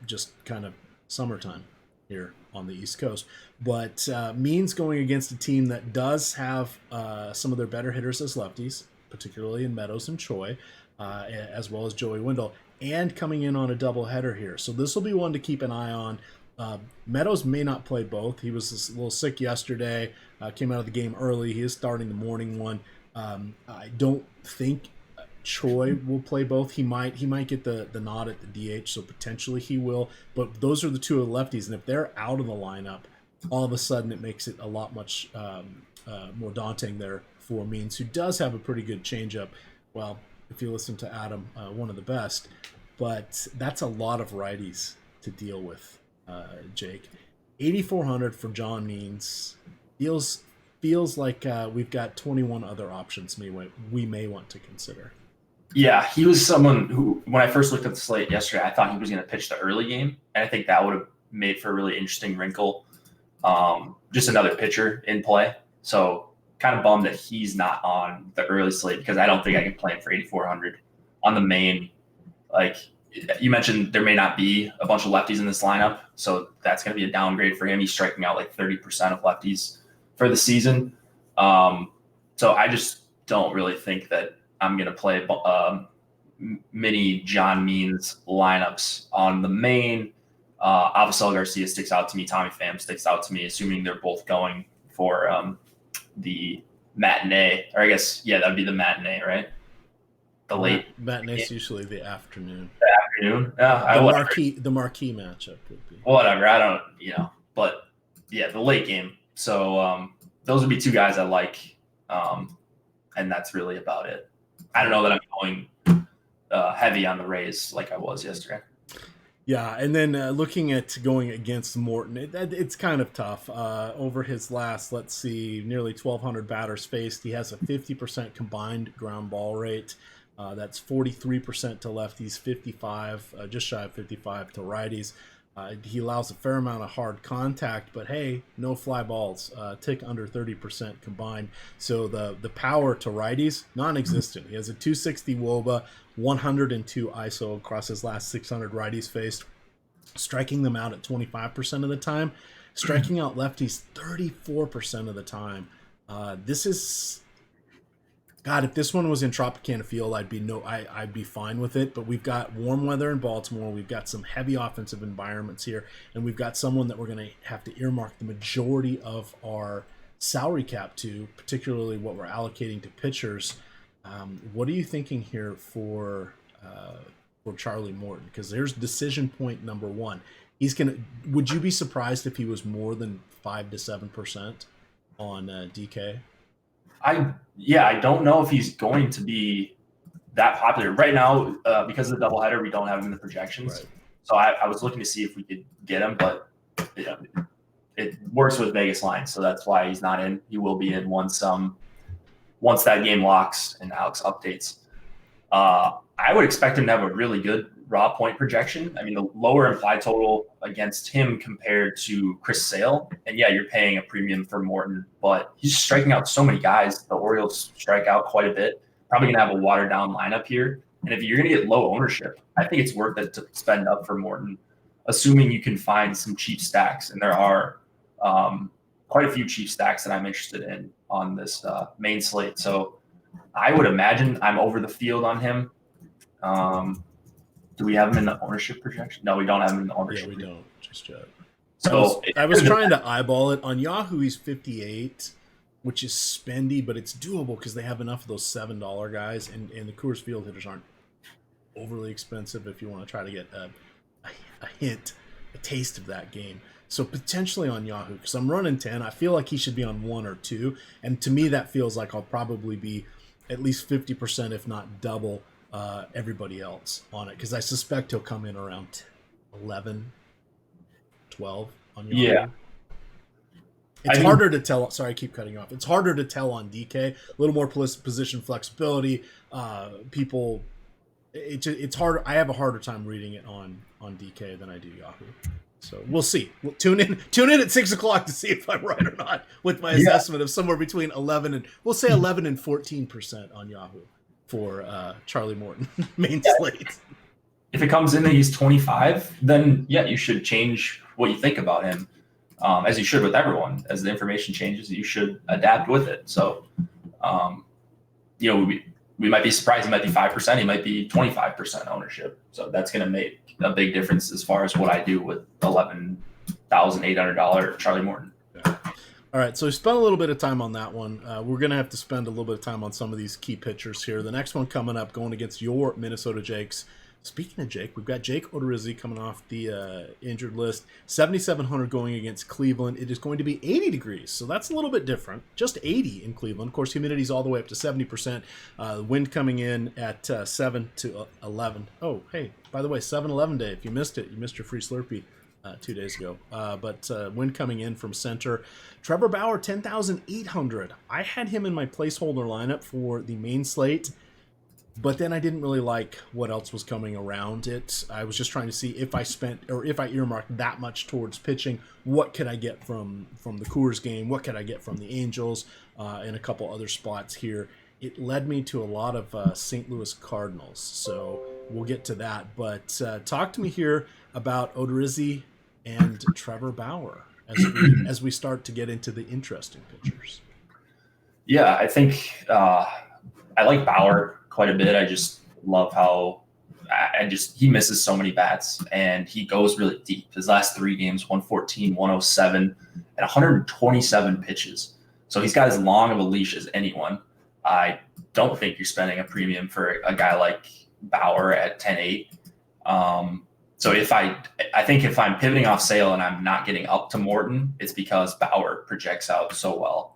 just kind of summertime here on the East Coast. But Means going against a team that does have some of their better hitters as lefties, particularly in Meadows and Choi, as well as Joey Wendell, and coming in on a doubleheader here. So this will be one to keep an eye on. Meadows may not play both. He was a little sick yesterday, came out of the game early. He is starting the morning one. I don't think Choi will play both. He might get the nod at the DH, so potentially he will. But those are the two of the lefties, and if they're out of the lineup, all of a sudden it makes it a lot much more daunting there for Means, who does have a pretty good changeup. Well, if you listen to Adam, one of the best. But that's a lot of righties to deal with, Jake. 8,400 for John Means feels like we've got 21 other options we may want to consider. Yeah, he was someone who, when I first looked at the slate yesterday, I thought he was going to pitch the early game, and I think that would have made for a really interesting wrinkle. Just another pitcher in play. So kind of bummed that he's not on the early slate, because I don't think I can play him for 8,400 on the main. Like you mentioned, there may not be a bunch of lefties in this lineup, so that's going to be a downgrade for him. He's striking out like 30% of lefties for the season. So I just don't really think that I'm going to play many John Means lineups on the main. Avisel Garcia sticks out to me. Tommy Pham sticks out to me, assuming they're both going for the matinee, or I guess, yeah, that'd be the matinee, right? The late matinee is usually the afternoon. The afternoon, yeah. The marquee matchup would be whatever. I don't, but yeah, the late game. So those would be two guys I like, and that's really about it. I don't know that I'm going heavy on the Rays like I was yesterday. Yeah, and then looking at going against Morton, it's kind of tough. Over his last, let's see, nearly 1,200 batters faced, he has a 50% combined ground ball rate. That's 43% to lefties, 55, just shy of 55 to righties. He allows a fair amount of hard contact, but hey, no fly balls, tick under 30% combined. So the power to righties, non-existent. He has a 260 WOBA, 102 ISO across his last 600 righties faced, striking them out at 25% of the time, striking out lefties 34% of the time. This is, God, if this one was in Tropicana Field, I'd be fine with it. But we've got warm weather in Baltimore. We've got some heavy offensive environments here, and we've got someone that we're going to have to earmark the majority of our salary cap to, particularly what we're allocating to pitchers. What are you thinking here for Charlie Morton? Because there's decision point number one. Would you be surprised if he was more than 5 to 7% on DK? I don't know if he's going to be that popular right now because of the doubleheader. We don't have him in the projections, right. So I was looking to see if we could get him, but it works with Vegas lines, so that's why he's not in. He will be in once that game locks and Alex updates. I would expect him to have a really good raw point projection. I mean, the lower implied total against him compared to Chris Sale, and yeah, you're paying a premium for Morton, but he's striking out so many guys. The Orioles strike out quite a bit. Probably going to have a watered down lineup here. And if you're going to get low ownership, I think it's worth it to spend up for Morton, assuming you can find some cheap stacks. And there are quite a few cheap stacks that I'm interested in on this main slate. So I would imagine I'm over the field on him. Do we have him in the ownership projection? No, we don't have him in the ownership. Yeah, we don't just yet. So I was trying to eyeball it. On Yahoo, he's 58, which is spendy, but it's doable because they have enough of those $7 guys, and the Coors Field hitters aren't overly expensive if you want to try to get a hint, a taste of that game. So potentially on Yahoo, because I'm running 10. I feel like he should be on 1 or 2. And to me, that feels like I'll probably be at least 50%, if not double, everybody else on it. Because I suspect he'll come in around 11, 12 on Yahoo. Yeah. It's harder to tell. Sorry, I keep cutting you off. It's harder to tell on DK. A little more position flexibility. People, it's harder. I have a harder time reading it on DK than I do Yahoo. So we'll see. We'll tune in at 6 o'clock to see if I'm right or not with my assessment of somewhere between 11 and 14% on Yahoo for Charlie Morton main slate. If it comes in that he's 25, then you should change what you think about him, as you should with everyone. As the information changes, you should adapt with it. So, we might be surprised. He might be 5%. He might be 25% ownership. So that's going to make a big difference as far as what I do with $11,800 Charlie Morton. Yeah. All right, so we spent a little bit of time on that one. We're going to have to spend a little bit of time on some of these key pitchers here. The next one coming up, going against your Minnesota Jakes. Speaking of Jake, we've got Jake Odorizzi coming off the injured list. 7,700 going against Cleveland. It is going to be 80 degrees, so that's a little bit different. Just 80 in Cleveland. Of course, humidity's all the way up to 70%. Wind coming in at 7 to 11. Oh, hey, by the way, 7-Eleven day. If you missed it, you missed your free Slurpee 2 days ago. But wind coming in from center. Trevor Bauer, 10,800. I had him in my placeholder lineup for the main slate. But then I didn't really like what else was coming around it. I was just trying to see if I earmarked that much towards pitching, what could I get from the Coors game? What could I get from the Angels and a couple other spots here? It led me to a lot of St. Louis Cardinals. So we'll get to that. But talk to me here about Odorizzi and Trevor Bauer as we start to get into the interesting pitchers. Yeah, I think I like Bauer quite a bit. I just love how he misses so many bats and he goes really deep. His last 3 games, 114, 107, and 127 pitches. So he's got as long of a leash as anyone. I don't think you're spending a premium for a guy like Bauer at 10-8. So I think if I'm pivoting off Sale and I'm not getting up to Morton, it's because Bauer projects out so well.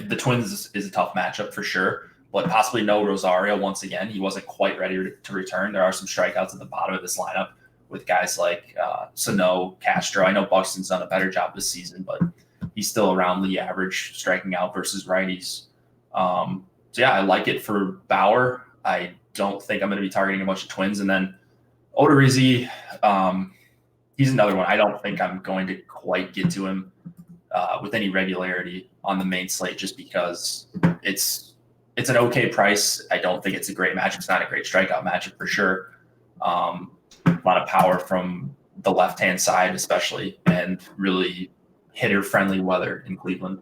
The Twins is a tough matchup for sure, but possibly no Rosario once again. He wasn't quite ready to return. There are some strikeouts at the bottom of this lineup with guys like Sano, Castro. I know Buxton's done a better job this season, but he's still around league average striking out versus righties. I like it for Bauer. I don't think I'm going to be targeting a bunch of Twins. And then Odorizzi, he's another one. I don't think I'm going to quite get to him with any regularity on the main slate just because it's an okay price. I don't think it's a great matchup. It's not a great strikeout matchup for sure. A lot of power from the left-hand side especially, and really hitter-friendly weather in Cleveland.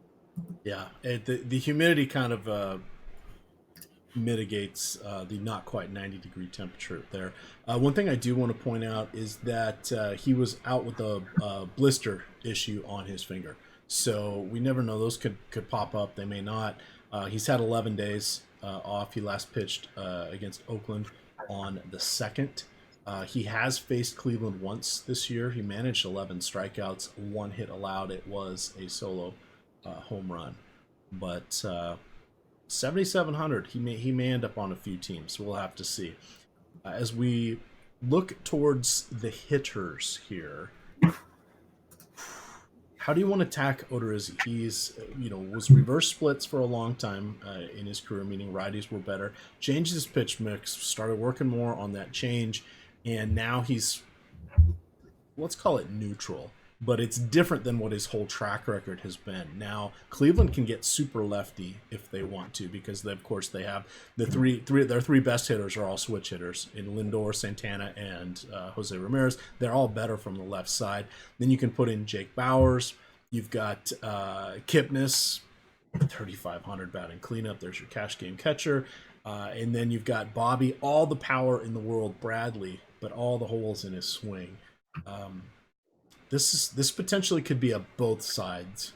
Yeah, the humidity kind of mitigates the not quite 90-degree temperature there. One thing I do want to point out is that he was out with a blister issue on his finger. So we never know. Those could pop up. They may not. He's had 11 days off. He last pitched against Oakland on the 2nd. He has faced Cleveland once this year. He managed 11 strikeouts, 1 hit allowed. It was a solo home run. But 7,700, he may end up on a few teams. We'll have to see. As we look towards the hitters here, how do you want to attack Odorizzi? He's, was reverse splits for a long time in his career, meaning righties were better. Changed his pitch mix, started working more on that change, and now he's, let's call it neutral. But it's different than what his whole track record has been. Now, Cleveland can get super lefty if they want to, because of course they have their three best hitters are all switch hitters in Lindor, Santana, and Jose Ramirez. They're all better from the left side. Then you can put in Jake Bauers. You've got Kipnis, 3,500 batting cleanup. There's your cash game catcher. And then you've got Bobby, all the power in the world, Bradley, but all the holes in his swing. This potentially could be a both sides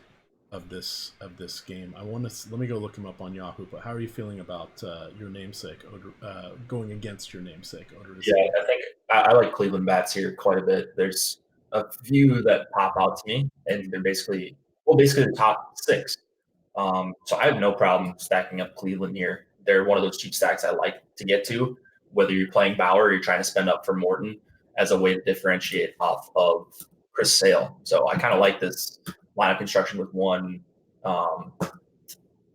of this game. Let me go look him up on Yahoo. But how are you feeling about your namesake going against your namesake? Yeah, I think I like Cleveland bats here quite a bit. There's a few that pop out to me, and they're basically the top six. So I have no problem stacking up Cleveland here. They're one of those cheap stacks I like to get to, whether you're playing Bauer or you're trying to spend up for Morton as a way to differentiate off of Chris Sale. So I kind of like this lineup construction with um,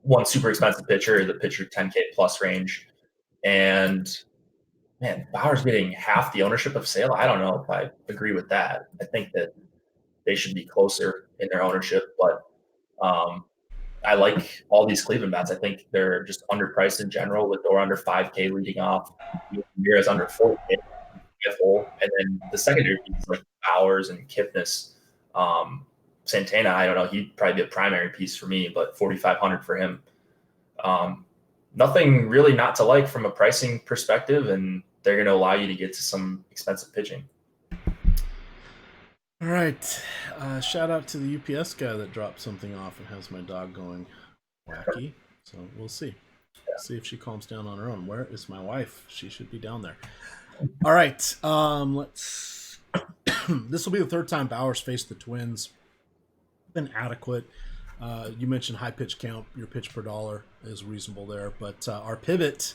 one super expensive pitcher, the pitcher 10K plus range, and man, Bauer's getting half the ownership of Sale. I don't know if I agree with that. I think that they should be closer in their ownership, but um, I like all these Cleveland bats. I think they're just underpriced in general with or under 5K leading off. Ramirez under 4K, and then the secondary pieces like Bowers and Kipnis. Santana, I don't know. He'd probably be a primary piece for me, but 4,500 for him. Nothing really not to like from a pricing perspective, and they're going to allow you to get to some expensive pitching. All right. Shout out to the UPS guy that dropped something off and has my dog going wacky. So we'll see. See if she calms down on her own. Where is my wife? She should be down there. All right. Let's. This will be the third time Bowers faced the Twins. Been adequate. You mentioned high pitch count. Your pitch per dollar is reasonable there. But our pivot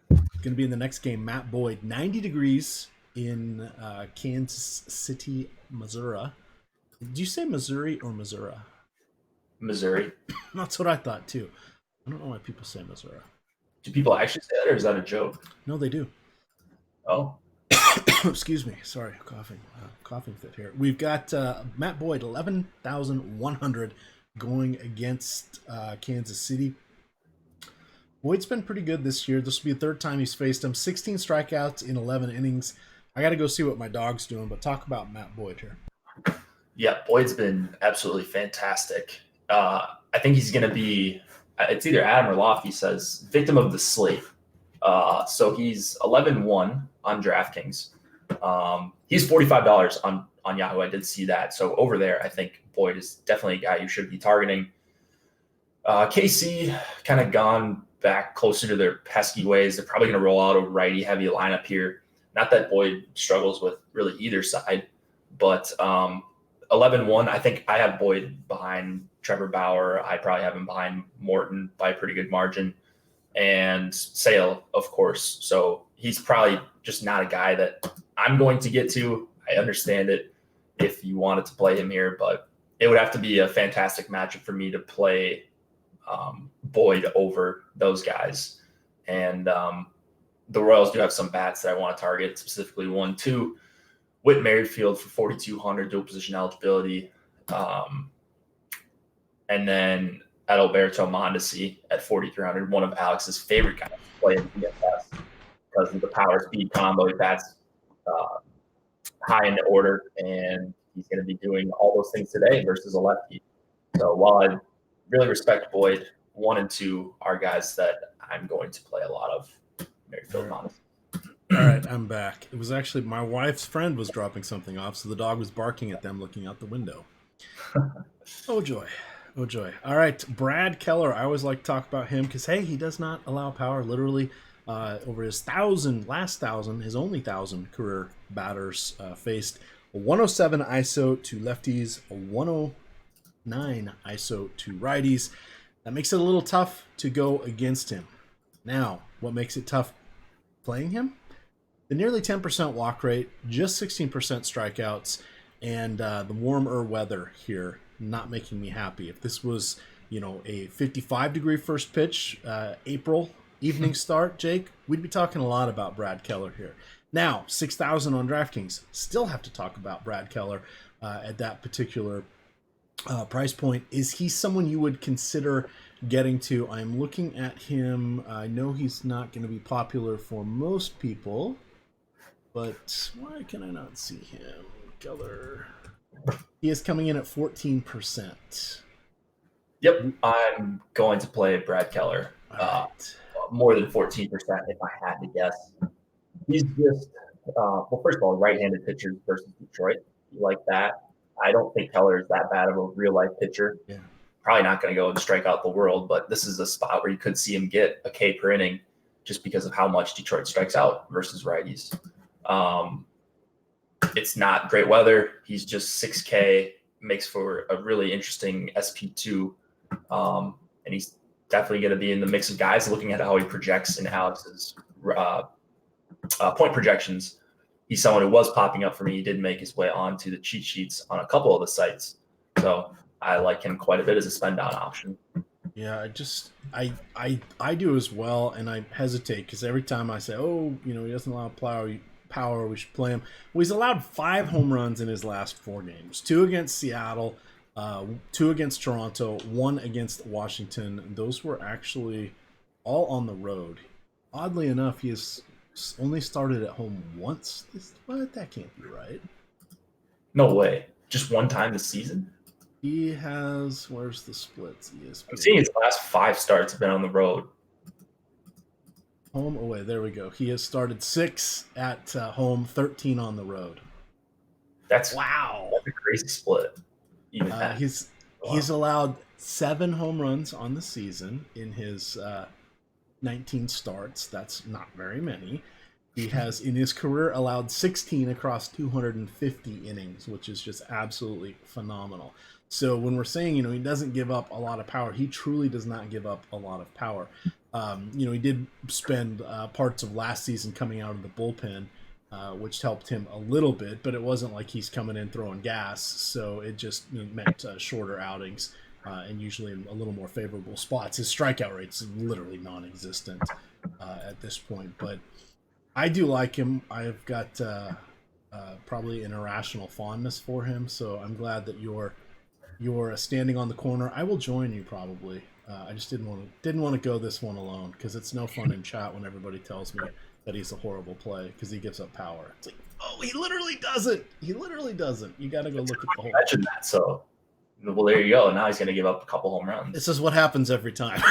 is going to be in the next game. Matt Boyd, 90 degrees in Kansas City, Missouri. Did you say Missouri or Missouri? Missouri. That's what I thought too. I don't know why people say Missouri. Do people actually say that, or is that a joke? No, they do. Oh. Excuse me. Sorry, coughing fit here. We've got Matt Boyd, 11,100 going against Kansas City. Boyd's been pretty good this year. This will be the third time he's faced him. 16 strikeouts in 11 innings. I got to go see what my dog's doing, but talk about Matt Boyd here. Yeah, Boyd's been absolutely fantastic. I think he's going to be, it's either Adam or Lofty says, victim of the slate. So he's 11-1 on DraftKings. He's $45 on Yahoo. I did see that. So over there, I think Boyd is definitely a guy you should be targeting. KC kind of gone back closer to their pesky ways. They're probably going to roll out a righty-heavy lineup here. Not that Boyd struggles with really either side, but 11-1, I think I have Boyd behind Trevor Bauer. I probably have him behind Morton by a pretty good margin, and Sale, of course. So he's probably just not a guy that I'm going to get to. I understand it if you wanted to play him here, but it would have to be a fantastic matchup for me to play Boyd over those guys. And the Royals do have some bats that I want to target, specifically 1-2. Whit Merrifield for 4,200 dual position eligibility. And then Adalberto Mondesi at 4,300, one of Alex's favorite guys to play in DFS because of the power speed combo. He bats high in the order, and he's going to be doing all those things today versus a lefty. So while I really respect Boyd, 1 and 2 are guys that I'm going to play a lot of. Merrifield, Mondesi. All right, I'm back. It was actually my wife's friend was dropping something off, so the dog was barking at them looking out the window. Oh, joy. Oh, joy. All right, Brad Keller. I always like to talk about him because, hey, he does not allow power. Literally, over his his only 1,000 career batters faced a 107 ISO to lefties, a 109 ISO to righties. That makes it a little tough to go against him. Now, what makes it tough playing him? The nearly 10% walk rate, just 16% strikeouts, and the warmer weather here not making me happy. If this was, a 55-degree first pitch, April evening start, Jake, we'd be talking a lot about Brad Keller here. Now, 6,000 on DraftKings. Still have to talk about Brad Keller at that particular price point. Is he someone you would consider getting to? I'm looking at him. I know he's not going to be popular for most people, but why can I not see him? Keller. He is coming in at 14%. Yep, I'm going to play Brad Keller. Right. More than 14% if I had to guess. He's just, first of all, right-handed pitchers versus Detroit. You like that? I don't think Keller is that bad of a real-life pitcher. Yeah. probably not going to go and strike out the world, but this is a spot where you could see him get a K per inning just because of how much Detroit strikes out versus righties. It's not great weather. He's just 6K, makes for a really interesting SP2. And he's definitely going to be in the mix of guys looking at how he projects in Alex's point projections. He's someone who was popping up for me. He did make his way onto the cheat sheets on a couple of the sites. So I like him quite a bit as a spend down option. Yeah, I do as well, and I hesitate because every time I say, oh, he doesn't allow power, we should play him. Well, he's allowed 5 home runs in his last 4 games. 2 against Seattle, 2 against Toronto, 1 against Washington. Those were actually all on the road. Oddly enough, he has only started at home once. What? That can't be right. No way. Just one time this season? He has, where's the splits? I'm seeing his last 5 starts have been on the road. Home, away, there we go. He has started 6 at home, 13 on the road. Wow. That's a crazy split. He's allowed 7 home runs on the season in his 19 starts. That's not very many. He has, in his career, allowed 16 across 250 innings, which is just absolutely phenomenal. So when we're saying, he doesn't give up a lot of power, he truly does not give up a lot of power. He did spend parts of last season coming out of the bullpen, which helped him a little bit, but it wasn't like he's coming in throwing gas. So it just meant shorter outings and usually in a little more favorable spots. His strikeout rate's literally non-existent at this point, but I do like him. I've got probably an irrational fondness for him, so I'm glad that you're standing on the corner. I will join you probably. I just didn't want to go this one alone because it's no fun in chat when everybody tells me that he's a horrible play because he gives up power. It's like, oh, he literally doesn't. You got to go look at the whole. Imagine that. So, well, there you go. Now he's going to give up a couple home runs. This is what happens every time.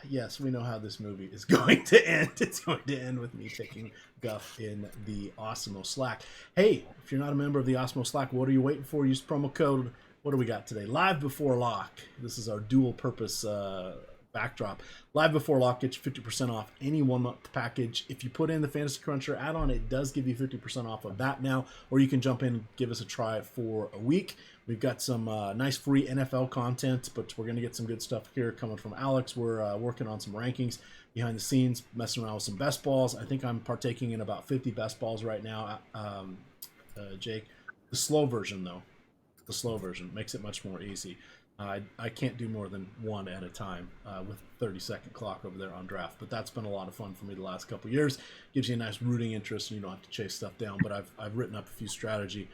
Yes, we know how this movie is going to end. It's going to end with me taking guff in the Osmo Slack. Hey, if you're not a member of the Osmo Slack, what are you waiting for? Use promo code. What do we got today? Live Before Lock. This is our dual purpose backdrop. Live Before Lock gets you 50% off any 1-month package. If you put in the Fantasy Cruncher add-on, it does give you 50% off of that now, or you can jump in and give us a try for a week. We've got some nice free NFL content, but we're going to get some good stuff here coming from Alex. We're working on some rankings behind the scenes, messing around with some best balls. I think I'm partaking in about 50 best balls right now, Jake. The slow version, though. The slow version makes it much more easy. I can't do more than one at a time with a 30-second clock over there on draft, but that's been a lot of fun for me the last couple of years. Gives you a nice rooting interest, and you don't have to chase stuff down. But I've written up a few strategy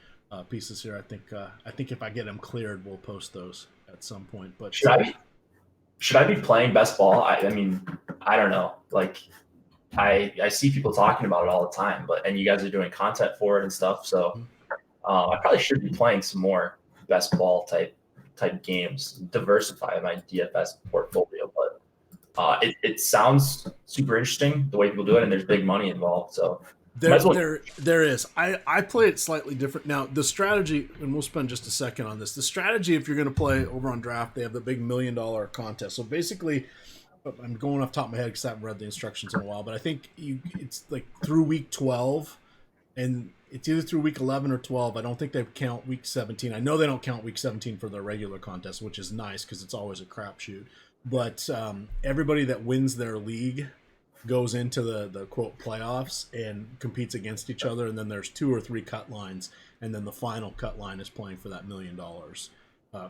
pieces here. I think if I get them cleared, we'll post those at some point. But should I be playing best ball? I mean, I don't know. Like, I see people talking about it all the time, and you guys are doing content for it and stuff. So I probably should be playing some more best ball type games, diversify my DFS portfolio. But it sounds super interesting the way people do it, and there's big money involved. So there is. I play it slightly different. Now, the strategy, and we'll spend just a second on this. The strategy, if you're going to play over on draft, they have the big $1 million contest. So basically, I'm going off the top of my head because I haven't read the instructions in a while, but I think it's like through week 12, and it's either through week 11 or 12. I don't think they count week 17. I know they don't count week 17 for their regular contest, which is nice because it's always a crapshoot. But everybody that wins their league goes into the quote playoffs and competes against each other, and then there's 2 or 3 cut lines, and then the final cut line is playing for that $1 million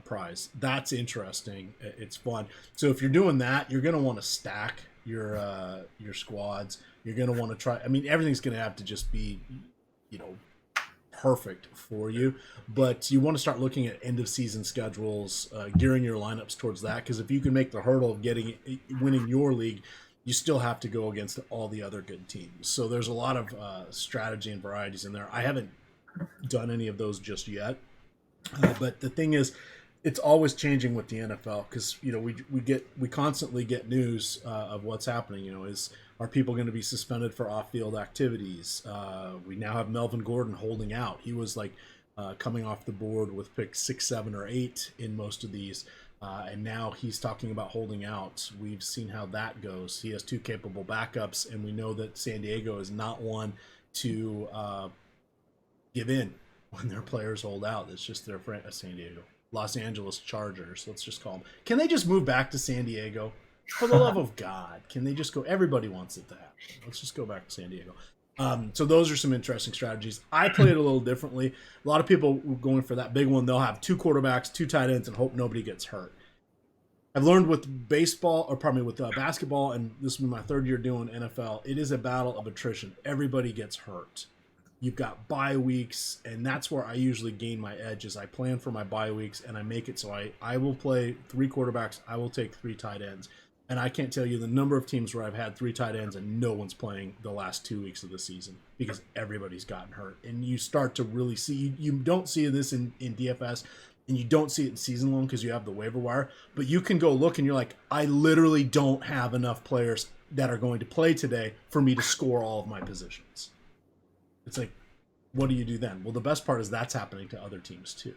prize. That's interesting. It's fun. So if you're doing that, you're going to want to stack your squads. You're going to want to try. I mean, everything's going to have to just be, perfect for you, but you want to start looking at end of season schedules, gearing your lineups towards that, because if you can make the hurdle of winning your league, you still have to go against all the other good teams. So there's a lot of strategy and varieties in there. I haven't done any of those just yet, but the thing is, it's always changing with the NFL because we constantly get news of what's happening. Are people going to be suspended for off-field activities? We now have Melvin Gordon holding out. He was like coming off the board with picks 6, 7, or 8 in most of these. And now he's talking about holding out. We've seen how that goes. He has 2 capable backups, and we know that San Diego is not one to give in when their players hold out. It's just their friend, San Diego. Los Angeles Chargers, let's just call them. Can they just move back to San Diego? For the love of God, can they just go? Everybody wants it to happen. Let's just go back to San Diego. So those are some interesting strategies. I play it a little differently. A lot of people going for that big one. They'll have 2 quarterbacks, 2 tight ends, and hope nobody gets hurt. I've learned with basketball, and this will be my 3rd year doing NFL, it is a battle of attrition. Everybody gets hurt. You've got bye weeks, and that's where I usually gain my edge is I plan for my bye weeks, and I make it so I will play 3 quarterbacks. I will take 3 tight ends. And I can't tell you the number of teams where I've had 3 tight ends and no one's playing the last 2 weeks of the season because everybody's gotten hurt. And you start to really see, you don't see this in DFS, and you don't see it in season long because you have the waiver wire. But you can go look and you're like, I literally don't have enough players that are going to play today for me to score all of my positions. It's like, what do you do then? Well, the best part is that's happening to other teams too.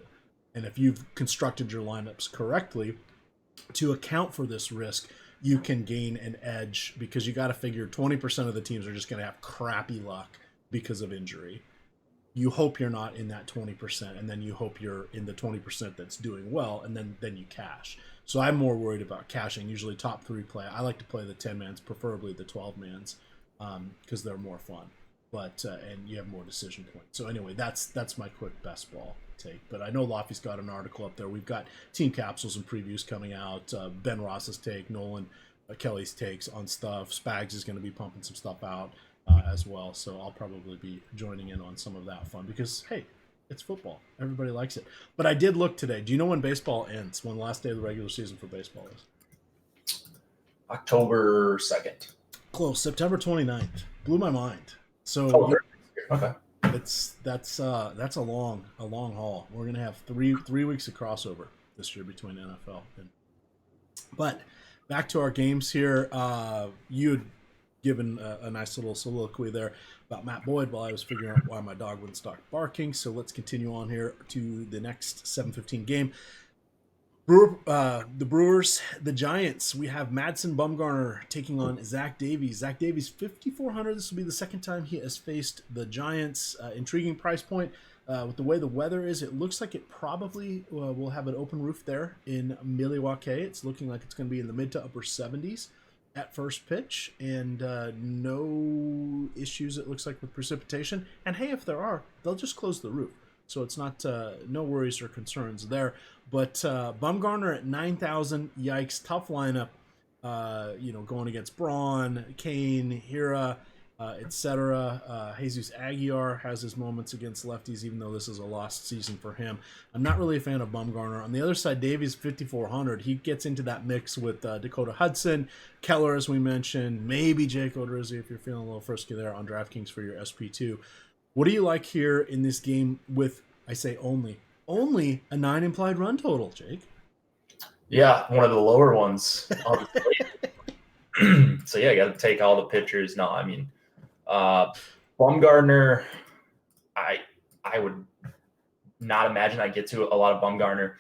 And if you've constructed your lineups correctly to account for this risk, you can gain an edge because you got to figure 20% of the teams are just going to have crappy luck because of injury. You hope you're not in that 20%, and then you hope you're in the 20% that's doing well, and then you cash. So I'm more worried about cashing. Usually top 3 play. I like to play the 10-mans, preferably the 12-mans, because they're more fun. But and you have more decision points. So anyway, that's my quick best ball take. But I know Lofty's got an article up there. We've got team capsules and previews coming out. Ben Ross's take, Nolan Kelly's takes on stuff. Spags is going to be pumping some stuff out as well. So I'll probably be joining in on some of that fun because, hey, it's football. Everybody likes it. But I did look today. Do you know when baseball ends? When the last day of the regular season for baseball is? October 2nd. Close. September 29th. Blew my mind. So okay, that's a long haul. We're gonna have three weeks of crossover this year between NFL and. But back to our games here. You had given a nice little soliloquy there about Matt Boyd while I was figuring out why my dog wouldn't stop barking. So let's continue on here to the next 7:15 game. The Brewers, the Giants. We have Madsen Bumgarner taking on Zach Davies. Zach Davies, 5,400. This will be the second time he has faced the Giants. Intriguing price point. With the way the weather is, it looks like it probably will have an open roof there in Milwaukee. It's looking like it's going to be in the mid to upper 70s at first pitch, and no issues, it looks like, with precipitation. And hey, if there are, they'll just close the roof. So it's not no worries or concerns there. But Bumgarner at 9,000, yikes, tough lineup. Going against Braun, Kane, Hira, etc. Jesus Aguilar has his moments against lefties, even though this is a lost season for him. I'm not really a fan of Bumgarner. On the other side, Davies 5,400. He gets into that mix with Dakota Hudson, Keller, as we mentioned, maybe Jake Odorizzi if you're feeling a little frisky there on DraftKings for your SP2. What do you like here in this game with, I say only a 9 implied run total, Jake? Yeah, one of the lower ones on the slate. So, yeah, got to take all the pitchers. No, I mean, Bumgarner, I would not imagine I'd get to a lot of Bumgarner.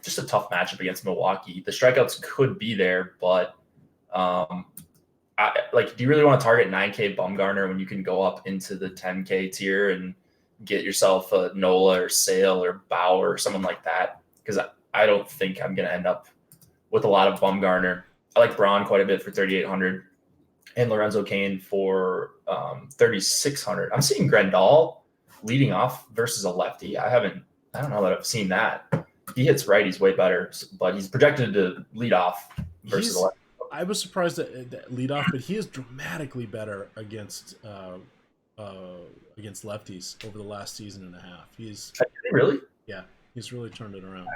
Just a tough matchup against Milwaukee. The strikeouts could be there, but do you really want to target 9K Bumgarner when you can go up into the 10K tier and get yourself a Nola or Sale or Bauer or someone like that? Because I don't think I'm going to end up with a lot of Bumgarner. I like Braun quite a bit for 3,800 and Lorenzo Cain for 3,600. I'm seeing Grandal leading off versus a lefty. I don't know that I've seen that. He hits righties way better, but he's projected to lead off versus a lefty. I was surprised at leadoff, but he is dramatically better against lefties over the last season and a half. Really? Yeah, he's really turned it around.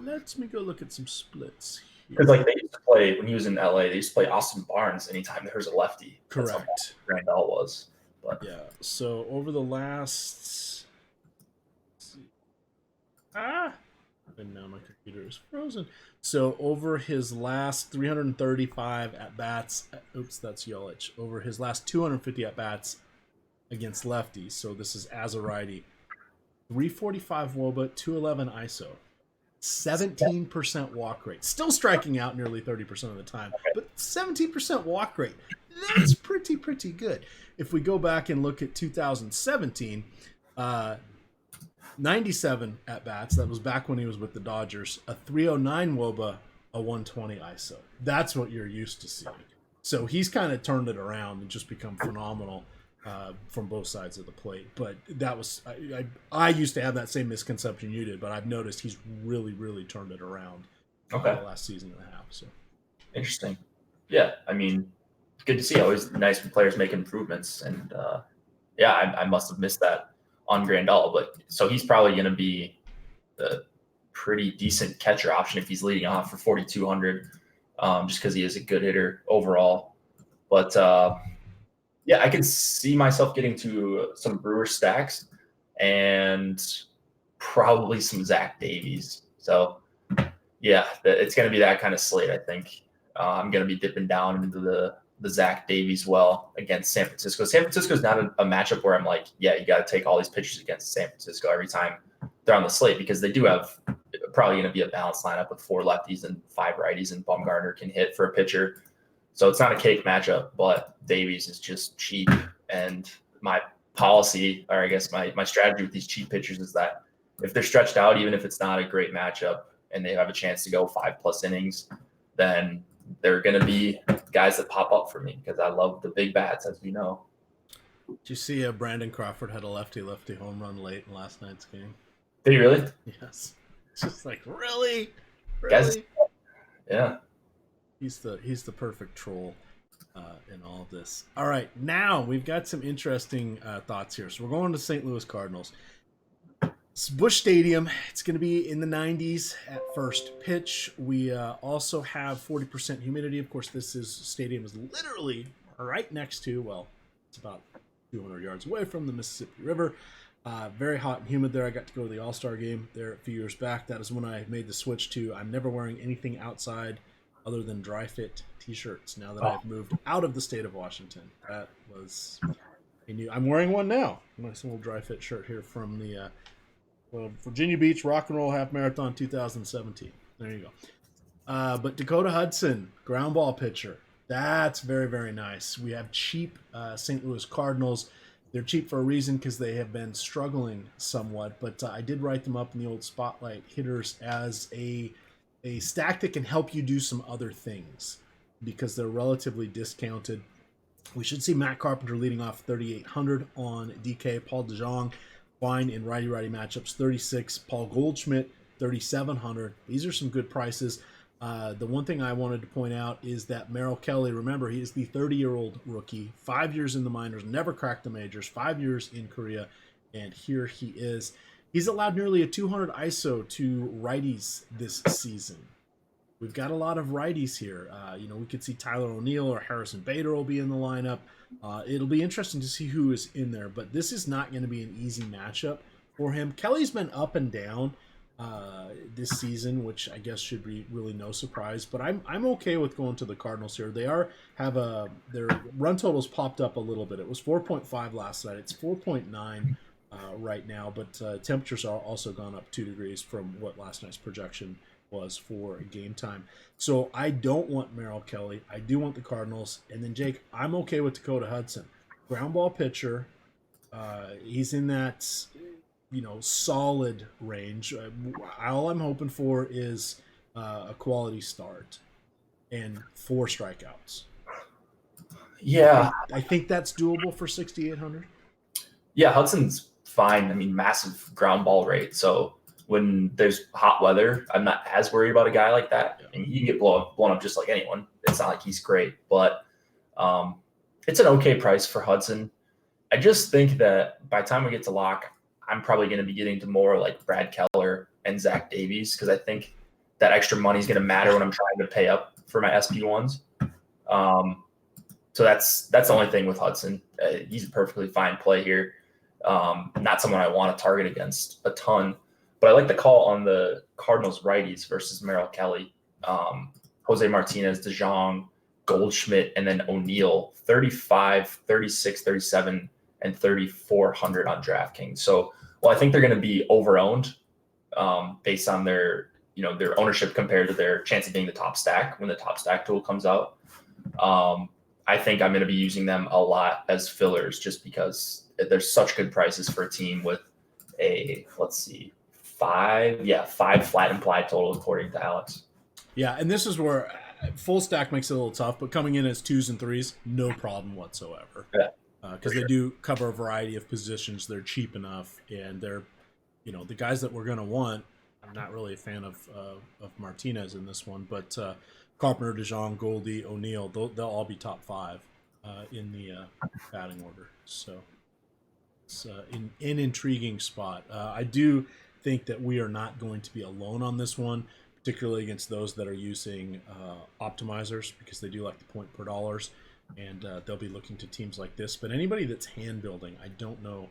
Let me go look at some splits here. Because they used to play when he was in LA. They used to play Austin Barnes anytime there was a lefty. Correct. Grandal was. But. Yeah. So over the last. And now my computer is frozen. So over his last 335 at-bats, that's Yelich. Over his last 250 at-bats against lefties, so this is as a righty, 345 WOBA, 211 ISO, 17% walk rate. Still striking out nearly 30% of the time, but 17% walk rate. That's pretty good. If we go back and look at 2017, 97 at bats. That was back when he was with the Dodgers. A 309 WOBA, a 120 ISO. That's what you're used to seeing. So he's kind of turned it around and just become phenomenal from both sides of the plate. But that was I used to have that same misconception you did, but I've noticed he's really turned it around the last season and a half. So interesting. Yeah, I mean, good to see. Always nice when players make improvements, and I must have missed that on Grandal. But so he's probably going to be a pretty decent catcher option if he's leading off for 4,200, just because he is a good hitter overall. But I can see myself getting to some Brewers stacks and probably some Zach Davies. So it's going to be that kind of slate. I think I'm going to be dipping down into the Zach Davies well against San Francisco. San Francisco is not a matchup where I'm like, you got to take all these pitchers against San Francisco every time they're on the slate, because they do have probably going to be a balanced lineup with 4 lefties and 5 righties, and Bumgarner can hit for a pitcher. So it's not a cake matchup, but Davies is just cheap. And my policy, or I guess my strategy with these cheap pitchers, is that if they're stretched out, even if it's not a great matchup and they have a chance to go 5+ innings, then they're going to be guys that pop up for me, because I love the big bats, as we know. Did you see Brandon Crawford had a lefty home run late in last night's game? Did he really? Yes. It's just like, really? Guys, yeah. He's the perfect troll in all of this. All right, now we've got some interesting thoughts here. So we're going to St. Louis Cardinals. It's Busch Stadium. It's going to be in the 90s at first pitch. We also have 40% humidity. Of course, stadium is literally right next to, well, it's about 200 yards away from the Mississippi River. Very hot and humid there. I got to go to the All-Star game there a few years back. That is when I made the switch to I'm never wearing anything outside other than dry fit t-shirts now that I've moved out of the state of Washington. That was I'm wearing one now. Nice little dry fit shirt here from the Virginia Beach Rock and Roll Half Marathon 2017. There you go. But Dakota Hudson, ground ball pitcher. That's very nice. We have cheap St. Louis Cardinals. They're cheap for a reason, because they have been struggling somewhat. But I did write them up in the old Spotlight hitters as a stack that can help you do some other things, because they're relatively discounted. We should see Matt Carpenter leading off 3,800 on DK. Paul DeJong, fine in righty-righty matchups, 36. Paul Goldschmidt, 3,700. These are some good prices. The one thing I wanted to point out is that Merrill Kelly, remember, he is the 30-year-old rookie, 5 years in the minors, never cracked the majors, 5 years in Korea, and here he is. He's allowed nearly a 200 ISO to righties this season. We've got a lot of righties here. We could see Tyler O'Neill or Harrison Bader will be in the lineup. It'll be interesting to see who is in there, but this is not going to be an easy matchup for him. Kelly's been up and down this season, which I guess should be really no surprise, but I'm okay with going to the Cardinals here. They their run totals popped up a little bit. It was 4.5 last night. It's 4.9 right now, but temperatures are also gone up 2 degrees from what last night's projection was for game time. So I don't want Merrill Kelly. I do want the Cardinals. And then Jake, I'm okay with Dakota Hudson. Ground ball pitcher. He's in that solid range. All I'm hoping for is a quality start and 4 strikeouts. Yeah. I think that's doable for 6,800. Yeah, Hudson's fine. I mean, massive ground ball rate. So when there's hot weather, I'm not as worried about a guy like that. I mean, he can get blown up just like anyone. It's not like he's great, but it's an okay price for Hudson. I just think that by the time we get to lock, I'm probably going to be getting to more like Brad Keller and Zach Davies, because I think that extra money is going to matter when I'm trying to pay up for my SP1s. So that's the only thing with Hudson. He's a perfectly fine play here. Not someone I want to target against a ton, but I like the call on the Cardinals righties versus Merrill Kelly. Jose Martinez, DeJong, Goldschmidt, and then O'Neill, 35, 36, 37, and 3,400 on DraftKings. So Well, I think they're going to be over-owned based on their ownership compared to their chance of being the top stack when the top stack tool comes out. I think I'm going to be using them a lot as fillers just because there's such good prices for a team with five flat implied total according to Alex. Yeah, and this is where full stack makes it a little tough, but coming in as 2s and 3s, no problem whatsoever. Yeah. Because they do cover a variety of positions. They're cheap enough, and they're, the guys that we're going to want. I'm not really a fan of Martinez in this one, but Carpenter, DeJong, Goldie, O'Neill, they'll all be top 5 in the batting order. So it's an intriguing spot. I do think that we are not going to be alone on this one, particularly against those that are using optimizers, because they do like the point per dollars, and they'll be looking to teams like this. But anybody that's hand building, I don't know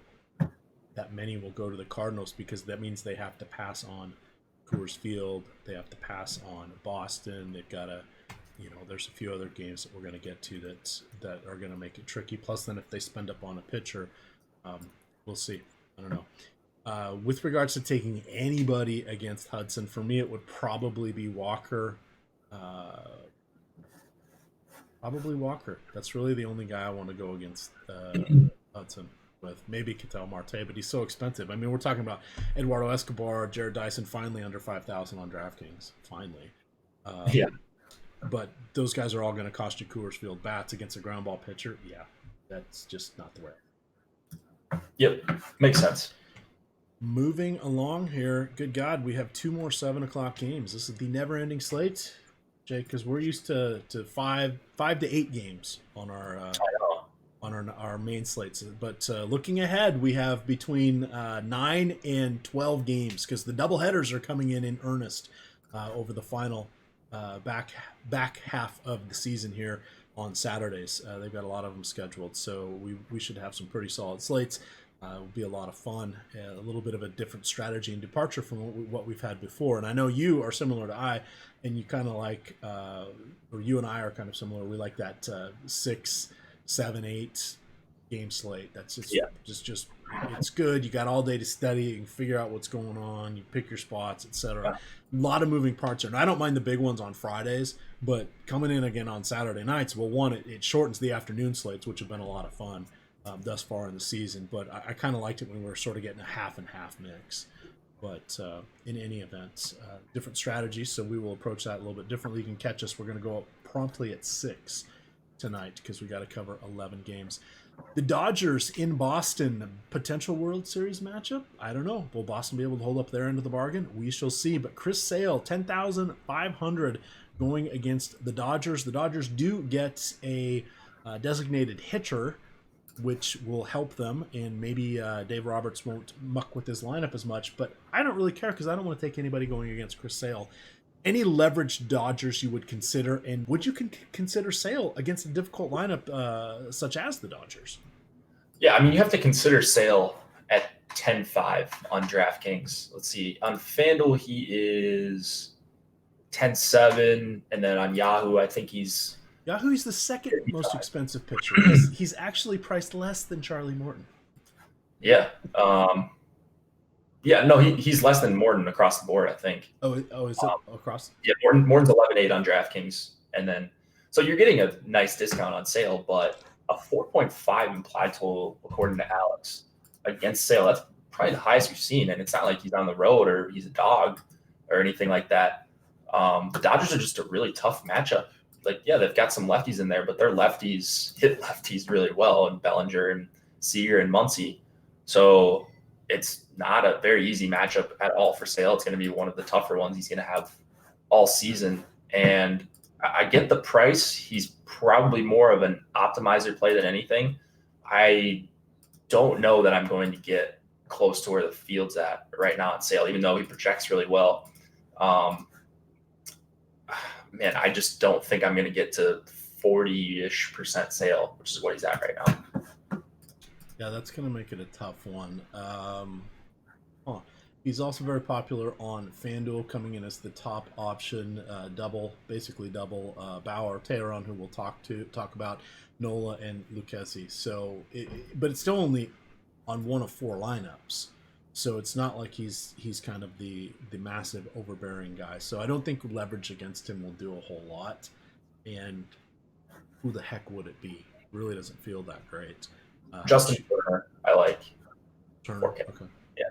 that many will go to the Cardinals, because that means they have to pass on Coors Field, they have to pass on Boston. They've got to, there's a few other games that we're going to get to that are going to make it tricky. Plus, then if they spend up on a pitcher, we'll see. I don't know. With regards to taking anybody against Hudson, for me, it would probably be Walker. Probably Walker. That's really the only guy I want to go against Hudson with. Maybe Ketel Marte, but he's so expensive. I mean, we're talking about Eduardo Escobar, Jared Dyson, finally under 5,000 on DraftKings. Finally. Yeah. But those guys are all going to cost you Coors Field bats against a ground ball pitcher. Yeah, that's just not the way. Yep, makes sense. Moving along here, good God, we have 2 more 7 o'clock games. This is the never-ending slate, Jake, because we're used to 5 to 8 games on our main slates. But looking ahead, we have between 9 and 12 games, because the doubleheaders are coming in earnest over the final back half of the season here on Saturdays. They've got a lot of them scheduled, so we should have some pretty solid slates. It will be a lot of fun, a little bit of a different strategy and departure from what we've had before. And I know you are similar to I, and you kind of like, or you and I are kind of similar. We like that 6, 7, 8 game slate. That's just it's good. You got all day to study. You can figure out what's going on. You pick your spots, etc. A lot of moving parts here. And I don't mind the big ones on Fridays, but coming in again on Saturday nights, well, one, it shortens the afternoon slates, which have been a lot of fun thus far in the season. But I kind of liked it when we were sort of getting a half and half mix. But in any event, different strategies, so we will approach that a little bit differently. You can catch us. We're going to go up promptly at 6 tonight because we got to cover 11 games. The Dodgers in Boston, potential World Series matchup? I don't know. Will Boston be able to hold up their end of the bargain? We shall see. But Chris Sale, 10,500 going against the Dodgers. The Dodgers do get a designated hitcher, which will help them, and maybe Dave Roberts won't muck with his lineup as much. But I don't really care because I don't want to take anybody going against Chris Sale. Any leveraged Dodgers you would consider, and would you consider Sale against a difficult lineup such as the Dodgers? Yeah, I mean, you have to consider Sale at 10-5 on DraftKings. Let's see. On FanDuel, he is 10-7, and then on Yahoo, I think he's the second most expensive pitcher. He's actually priced less than Charlie Morton. Yeah. He's less than Morton across the board, I think. Oh, is it across? Yeah, Morton's 11.8 on DraftKings. And then, so you're getting a nice discount on Sale, but a 4.5 implied total, according to Alex, against Sale, that's probably the highest we've seen. And it's not like he's on the road or he's a dog or anything like that. The Dodgers are just a really tough matchup. Like, yeah, they've got some lefties in there, but their lefties hit lefties really well, and Bellinger and Seager and Muncy. So it's not a very easy matchup at all for Sale. It's going to be one of the tougher ones he's going to have all season. And I get the price. He's probably more of an optimizer play than anything. I don't know that I'm going to get close to where the field's at right now at Sale, even though he projects really well. Man, I just don't think I'm going to get to 40-ish% Sale, which is what he's at right now. Yeah, that's going to make it a tough one. He's also very popular on FanDuel, coming in as the top option, double Bauer, Teheran, who we'll talk about, Nola, and Lucchesi. So, but it's still only on one of 4 lineups. So it's not like he's kind of the massive overbearing guy. So I don't think leverage against him will do a whole lot. And who the heck would it be? Really doesn't feel that great. Justin Turner, I like. Turner, okay. Yeah.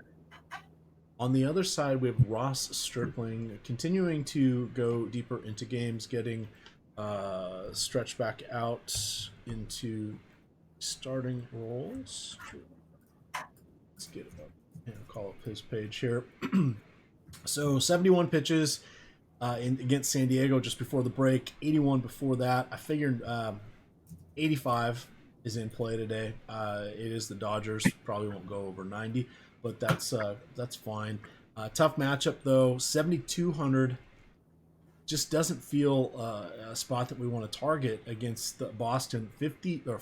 On the other side, we have Ross Stripling continuing to go deeper into games, getting stretched back out into starting roles. Let's get it up and call up his page here. So 71 pitches against San Diego just before the break, 81 before that. I figured 85 is in play today. It is the Dodgers. Probably won't go over 90, but that's fine. Tough matchup though. 7,200 just doesn't feel a spot that we want to target against the Boston 51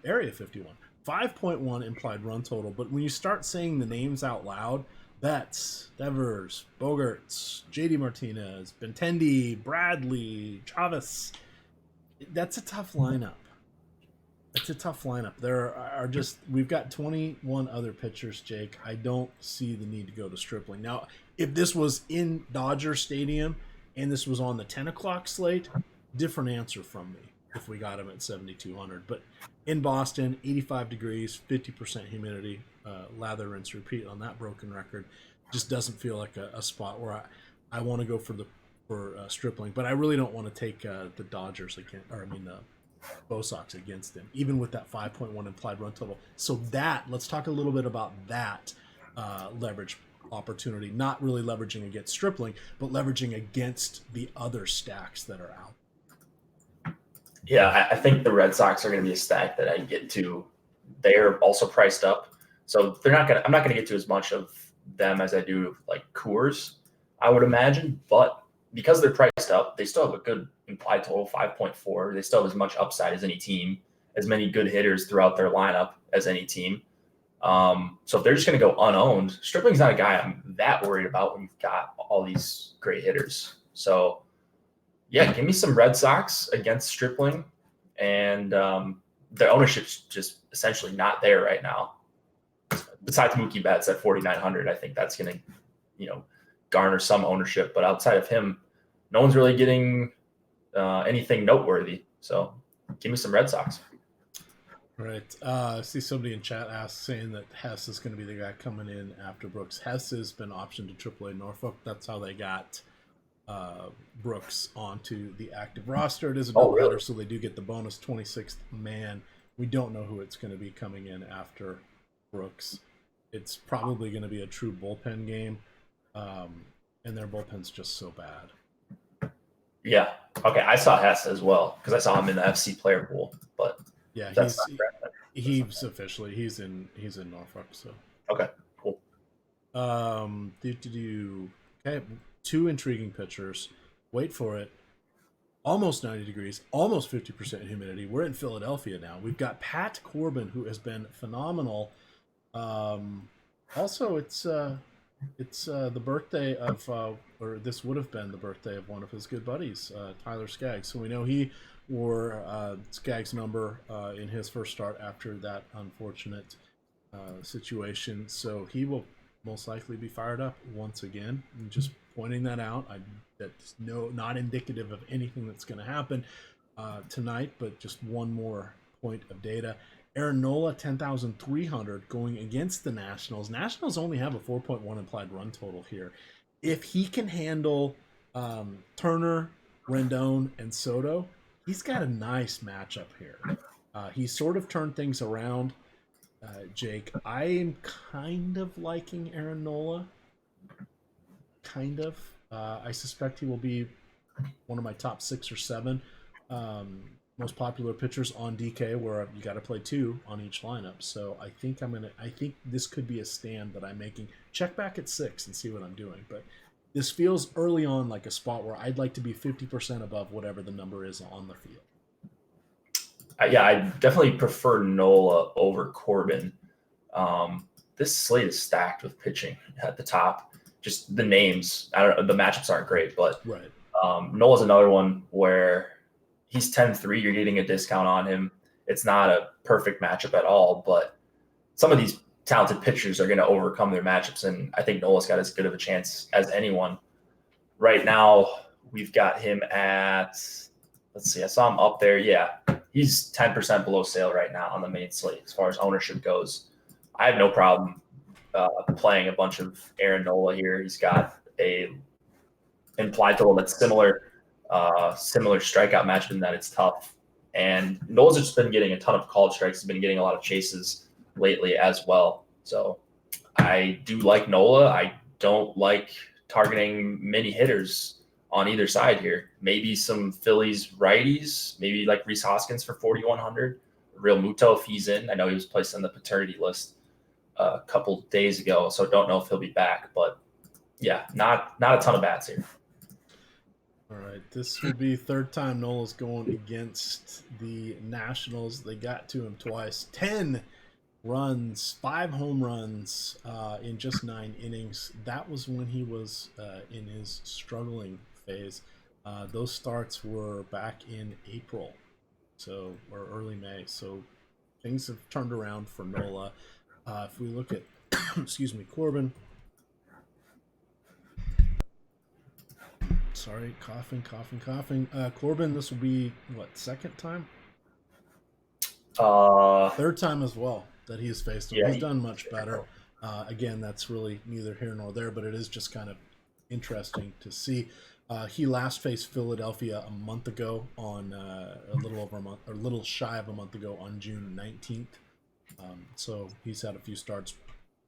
area 51. 5.1 implied run total, but when you start saying the names out loud, Betts, Devers, Bogarts, JD Martinez, Benintendi, Bradley, Chavez, that's a tough lineup. It's a tough lineup. There are just, we've got 21 other pitchers, Jake. I don't see the need to go to Stripling. Now, if this was in Dodger Stadium and this was on the 10 o'clock slate, different answer from me if we got him at 7,200. But in Boston, 85 degrees, 50% humidity, lather, rinse, repeat on that broken record. Just doesn't feel like a spot where I want to go for Stripling. But I really don't want to take the Dodgers again, the Bo Sox against him, even with that 5.1 implied run total. So let's talk a little bit about that leverage opportunity, not really leveraging against Stripling, but leveraging against the other stacks that are out. Yeah, I think the Red Sox are going to be a stack that I get to. They're also priced up, so I'm not going to get to as much of them as I do like Coors, I would imagine. But because they're priced up, they still have a good implied total, 5.4. They still have as much upside as any team, as many good hitters throughout their lineup as any team. So if they're just going to go unowned, Stripling's not a guy I'm that worried about when you've got all these great hitters. So yeah, give me some Red Sox against Stripling, and the ownership's just essentially not there right now. Besides Mookie Betts at 4,900, I think that's going to, garner some ownership. But outside of him, no one's really getting anything noteworthy. So give me some Red Sox. Right. I see somebody in chat saying that Hess is going to be the guy coming in after Brooks. Hess has been optioned to AAA Norfolk. That's how they got Brooks onto the active roster. It is a doubleheader, so they do get the bonus 26th man. We don't know who it's going to be coming in after Brooks. It's probably going to be a true bullpen game, and their bullpen's just so bad. Yeah. Okay. I saw Hess as well because I saw him in the FC player pool, but yeah, he's officially he's in Norfolk. So okay, cool. Okay. Two intriguing pitchers. Wait for it. Almost 90 degrees, almost 50% humidity. We're in Philadelphia now. We've got Pat Corbin, who has been phenomenal. Also, it's the birthday of, or this would have been the birthday of one of his good buddies, Tyler Skaggs. So we know he wore Skaggs' number in his first start after that unfortunate situation. So he will most likely be fired up once again. And just pointing that out. That's not indicative of anything that's going to happen tonight, but just one more point of data. Aaron Nola, 10,300 going against the Nationals. Nationals only have a 4.1 implied run total here. If he can handle Turner, Rendon, and Soto, he's got a nice matchup here. He's sort of turned things around. Jake, I am kind of liking Aaron Nola. Kind of. I suspect he will be one of my top 6 or 7 most popular pitchers on DK, where you got to play 2 on each lineup. So I think this could be a stand that I'm making. Check back at 6 and see what I'm doing. But this feels early on like a spot where I'd like to be 50% above whatever the number is on the field. Yeah, I definitely prefer Nola over Corbin. This slate is stacked with pitching at the top. Just the names, I don't know, the matchups aren't great, but right. Nola's another one where he's 10-3. You're getting a discount on him. It's not a perfect matchup at all, but some of these talented pitchers are going to overcome their matchups. And I think Nola's got as good of a chance as anyone. Right now, we've got him at, let's see, I saw him up there. Yeah, he's 10% below sale right now on the main slate as far as ownership goes. I have no problem playing a bunch of Aaron Nola here. He's got a implied total that's similar strikeout matchup in that it's tough. And Nola's just been getting a ton of called strikes. He's been getting a lot of chases lately as well. So I do like Nola. I don't like targeting many hitters on either side here. Maybe some Phillies righties, maybe like Rhys Hoskins for 4,100. Real Muto if he's in. I know he was placed on the paternity list a couple days ago, so don't know if he'll be back. But yeah, not a ton of bats here. All right, this will be third time Nola's going against the Nationals. They got to him twice. 10 runs, 5 home runs in just 9 innings. That was when he was in his struggling phase. Those starts were back in April, or early May. So things have turned around for Nola. If we look at, Corbin. Sorry, coughing. Corbin, this will be, second time? Third time as well that he's faced him. Yeah, he's done much better. Again, that's really neither here nor there, but it is just kind of interesting to see. He last faced Philadelphia a month ago on a little shy of a month ago on June 19th. So he's had a few starts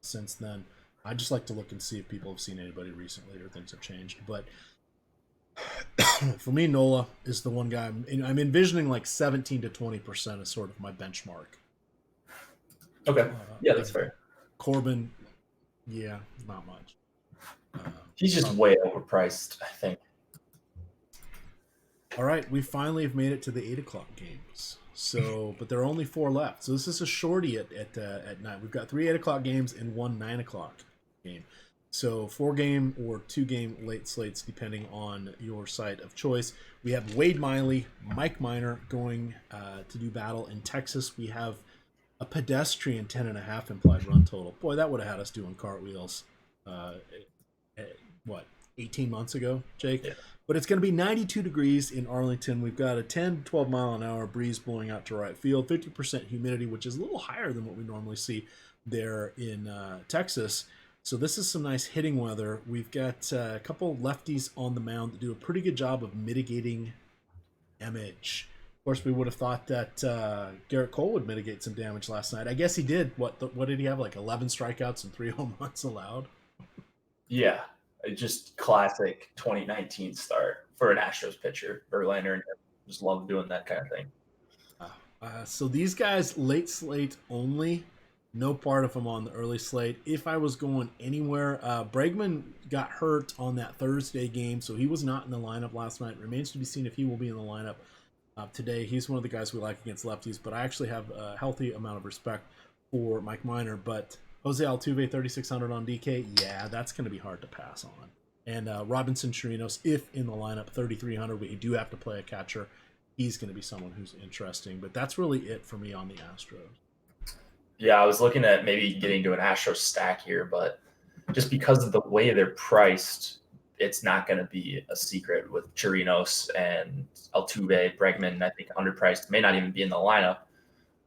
since then. I just like to look and see if people have seen anybody recently or things have changed. But for me, Nola is the one guy I'm envisioning like 17 to 20% is sort of my benchmark. Okay. Yeah, that's fair. Corbin, yeah, not much. He's just way overpriced, I think. All right, we finally have made it to the 8 o'clock games. So, but there are only 4 left. So this is a shorty at night. We've got 3 8 o'clock games and 1 9 o'clock game. So 4-game or 2-game late slates, depending on your site of choice. We have Wade Miley, Mike Minor going to do battle in Texas. We have a pedestrian 10.5 implied run total. Boy, that would have had us doing cartwheels. 18 months ago, Jake? Yeah. But it's going to be 92 degrees in Arlington. We've got a 10 to 12 mile an hour breeze blowing out to right field, 50% humidity, which is a little higher than what we normally see there in Texas. So this is some nice hitting weather. We've got a couple lefties on the mound that do a pretty good job of mitigating damage. Of course, we would have thought that Garrett Cole would mitigate some damage last night. I guess he did. What did he have, like 11 strikeouts and 3 home runs allowed? Yeah, just classic 2019 start for an Astros pitcher. Verlander just love doing that kind of thing. So these guys, late slate only. No part of them on the early slate. If I was going anywhere, Bregman got hurt on that Thursday game, so he was not in the lineup last night. Remains to be seen if he will be in the lineup today. He's one of the guys we like against lefties, but I actually have a healthy amount of respect for Mike Minor. But Jose Altuve, 3,600 on DK, yeah, that's going to be hard to pass on. And Robinson Chirinos, if in the lineup, 3,300, but you do have to play a catcher. He's going to be someone who's interesting. But that's really it for me on the Astros. Yeah, I was looking at maybe getting to an Astros stack here, but just because of the way they're priced, it's not going to be a secret with Chirinos and Altuve, Bregman, I think underpriced, may not even be in the lineup.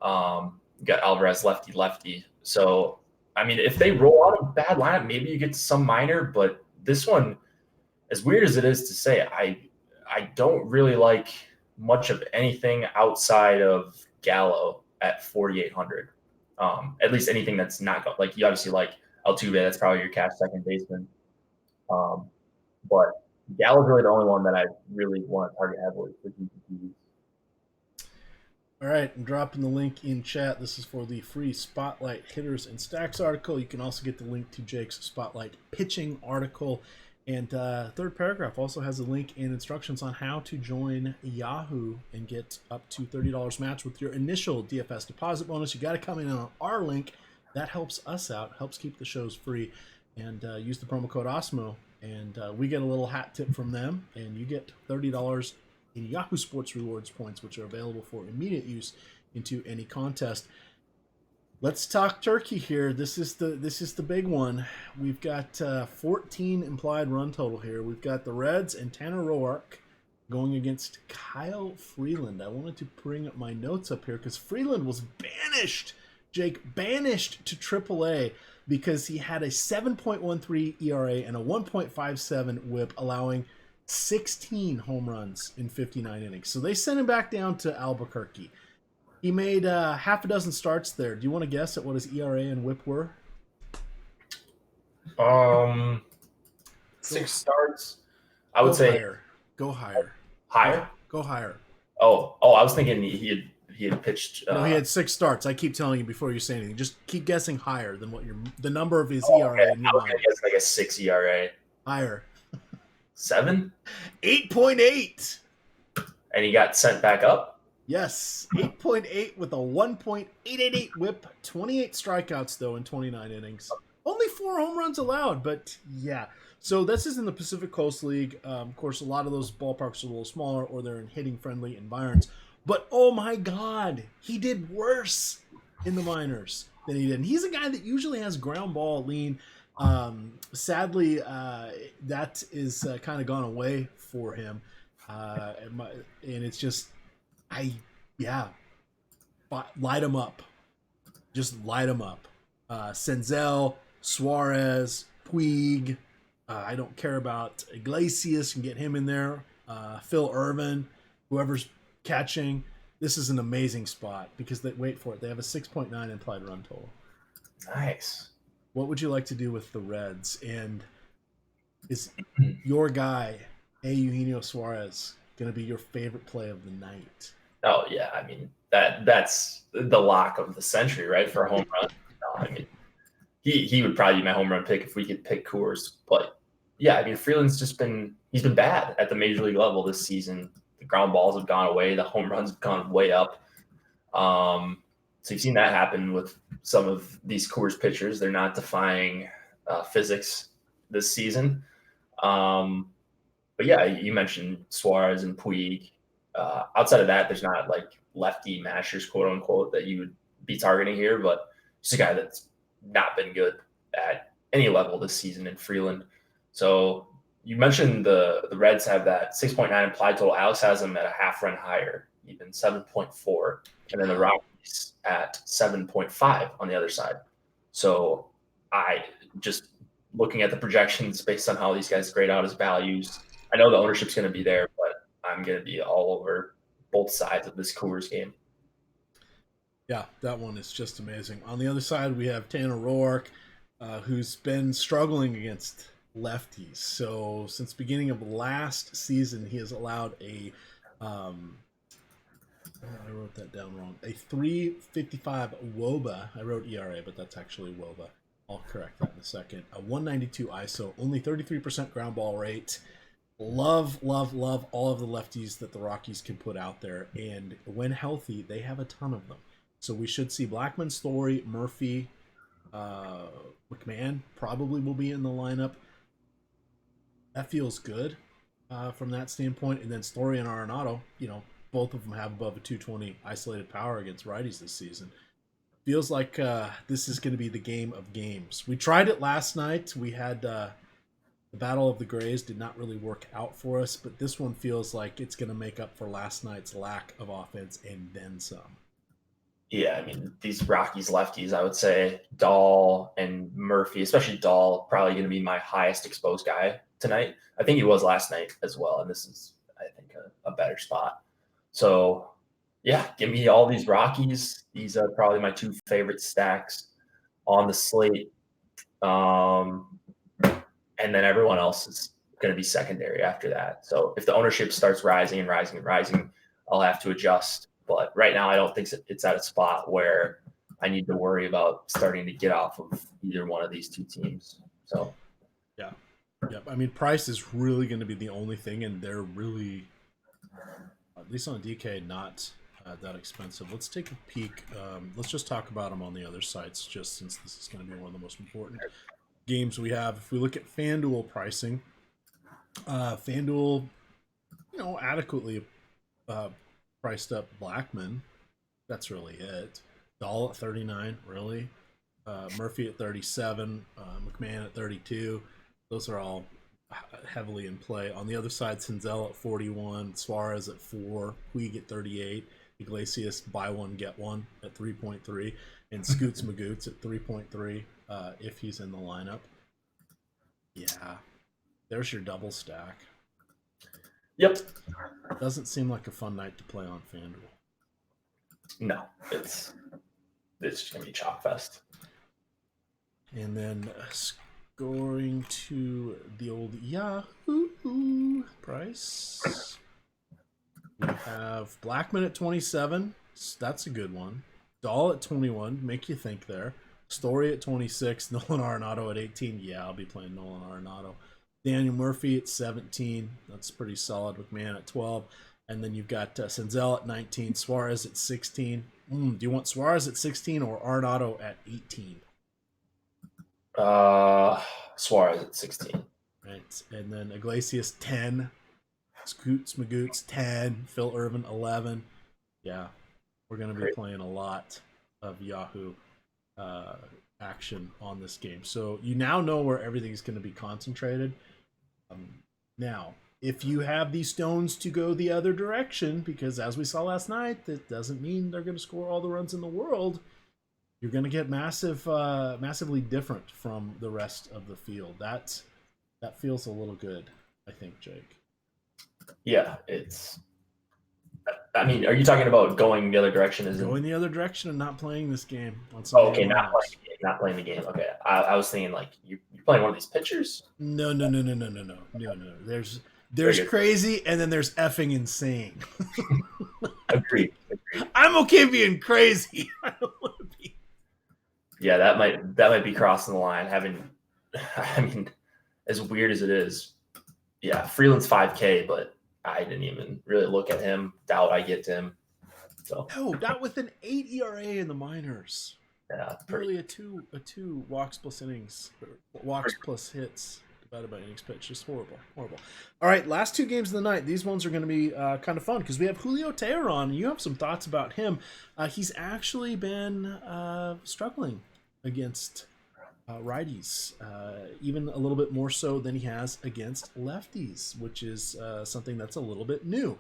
You got Alvarez, lefty. So, I mean, if they roll out a bad lineup, maybe you get some Minor, but this one, as weird as it is to say, I don't really like much of anything outside of Gallo at 4,800. At least anything that's not like you obviously like Altuve, that's probably your cash second baseman. But Gallo's really the only one that I really want to target heavily for GPPs. All right, I'm dropping the link in chat. This is for the free Spotlight Hitters and Stacks article. You can also get the link to Jake's Spotlight Pitching article. And third paragraph also has a link and instructions on how to join Yahoo and get up to $30 match with your initial DFS deposit bonus. You got to come in on our link. That helps us out, helps keep the shows free. And use the promo code OSMO. And we get a little hat tip from them. And you get $30 in Yahoo Sports Rewards points, which are available for immediate use into any contest. Let's talk turkey here. This is the big one. We've got 14 implied run total here. We've got the Reds and Tanner Roark going against Kyle Freeland. I wanted to bring up my notes up here because Freeland was banished, Jake, banished to AAA because he had a 7.13 ERA and a 1.57 WHIP, allowing 16 home runs in 59 innings. So they sent him back down to Albuquerque. He made half a dozen starts there. Do you want to guess at what his ERA and WHIP were? 6 starts. I would say higher. Go higher. Higher? Go higher. Oh, I was thinking he had pitched. No, he had 6 starts. I keep telling you before you say anything. Just keep guessing higher than what the number of his ERA. Okay. I was gonna guess like a 6 ERA. Higher. 7? 8.8. And he got sent back up. Yes, 8.8 with a 1.888 WHIP. 28 strikeouts though in 29 innings. Only 4 home runs allowed, but yeah. So this is in the Pacific Coast League. Of course, a lot of those ballparks are a little smaller, or they're in hitting-friendly environs. But oh my God, he did worse in the minors than he did. And he's a guy that usually has ground ball lean. Sadly, that is kind of gone away for him, and it's just, light him up, just light him up. Senzel, Suarez, Puig. I don't care about Iglesias and get him in there. Phil Irvin, whoever's catching. This is an amazing spot because wait for it. They have a 6.9 implied run total. Nice. What would you like to do with the Reds? And is your guy, Eugenio Suarez, going to be your favorite play of the night? Oh yeah, I mean that's the lock of the century, right? For a home run. No, I mean he would probably be my home run pick if we could pick Coors. But yeah, I mean Freeland's he's been bad at the major league level this season. The ground balls have gone away, the home runs have gone way up. So you've seen that happen with some of these Coors pitchers. They're not defying physics this season. But yeah, you mentioned Suarez and Puig. Outside of that, there's not like lefty mashers, quote unquote, that you would be targeting here. But just a guy that's not been good at any level this season in Freeland. So you mentioned the Reds have that 6.9 implied total. Alex has them at a half run higher, even 7.4. And then the Rockies at 7.5 on the other side. So I just looking at the projections based on how these guys grade out as values, I know the ownership's going to be there, but I'm going to be all over both sides of this Coors game. Yeah, that one is just amazing. On the other side, we have Tanner Roark, who's been struggling against lefties. So since the beginning of last season, he has allowed I wrote that down wrong. A 3.55 WOBA. I wrote ERA, but that's actually WOBA. I'll correct that in a second. A 192 ISO, only 33% ground ball rate. Love all of the lefties that the Rockies can put out there. And when healthy, they have a ton of them. So we should see Blackmon, Story, Murphy, McMahon probably will be in the lineup. That feels good from that standpoint. And then Story and Arenado, both of them have above a 220 isolated power against righties this season. Feels like this is going to be the game of games. We tried it last night. We had the Battle of the Grays did not really work out for us, but this one feels like it's going to make up for last night's lack of offense and then some. Yeah, I mean, these Rockies lefties, I would say Dahl and Murphy, especially Dahl, probably going to be my highest exposed guy tonight. I think he was last night as well, and this is, I think, a better spot. So, yeah, give me all these Rockies. These are probably my 2 favorite stacks on the slate. And then everyone else is going to be secondary after that. So if the ownership starts rising, I'll have to adjust. But right now, I don't think it's at a spot where I need to worry about starting to get off of either one of these 2 teams. So, yeah. I mean, price is really going to be the only thing, and they're really, at least on DK, not that expensive. Let's take a peek. Let's just talk about them on the other sites, just since this is going to be one of the most important games we have. If we look at FanDuel pricing, FanDuel, adequately priced up Blackmon. That's really it. Dahl at 39, really? Murphy at 37, McMahon at 32. Those are all heavily in play. On the other side, Senzel at 41, Suarez at 4, Puig at 38, Iglesias buy one, get one at 3.3, and Scoots Magoots at 3.3 if he's in the lineup. Yeah, there's your double stack. Yep. Doesn't seem like a fun night to play on FanDuel. No, it's just going to be chalk fest. And then scoring to the old Yahoo price. We have Blackman at 27. That's a good one. Dahl at 21. Make you think there. Story at 26. Nolan Arenado at 18. Yeah, I'll be playing Nolan Arenado. Daniel Murphy at 17. That's pretty solid. McMahon at 12. And then you've got Senzel at 19. Suarez at 16. Do you want Suarez at 16 or Arenado at 18? Suarez at 16. Right. And then Iglesias 10. Scoots Magoots 10. Phil Irvin 11. Yeah. We're going to be playing a lot of Yahoo action on this game. So you now know where everything's going to be concentrated. Now, if you have these stones to go the other direction, because as we saw last night, that doesn't mean they're going to score all the runs in the world. You're going to get massively different from the rest of the field. That feels a little good, I think, Jake. Yeah, I mean, are you talking about going the other direction? Going the other direction and not playing this game. Okay, not playing the game. Okay, I was thinking like you're playing one of these pitchers. No. There's crazy, and then there's effing insane. Agreed. I'm okay being crazy. I don't want to be. Yeah, that might be crossing the line. I mean, as weird as it is, yeah, Freeland's 5K, but I didn't even really look at him. Doubt I get to him. So no, not with an 8 ERA in the minors. Yeah, really a two walks plus innings, walks plus hits divided by innings pitched. Just horrible. All right, last two games of the night. These ones are going to be kind of fun because we have Julio Teheran, and you have some thoughts about him. He's actually been struggling against righties, even a little bit more so than he has against lefties, which is something that's a little bit new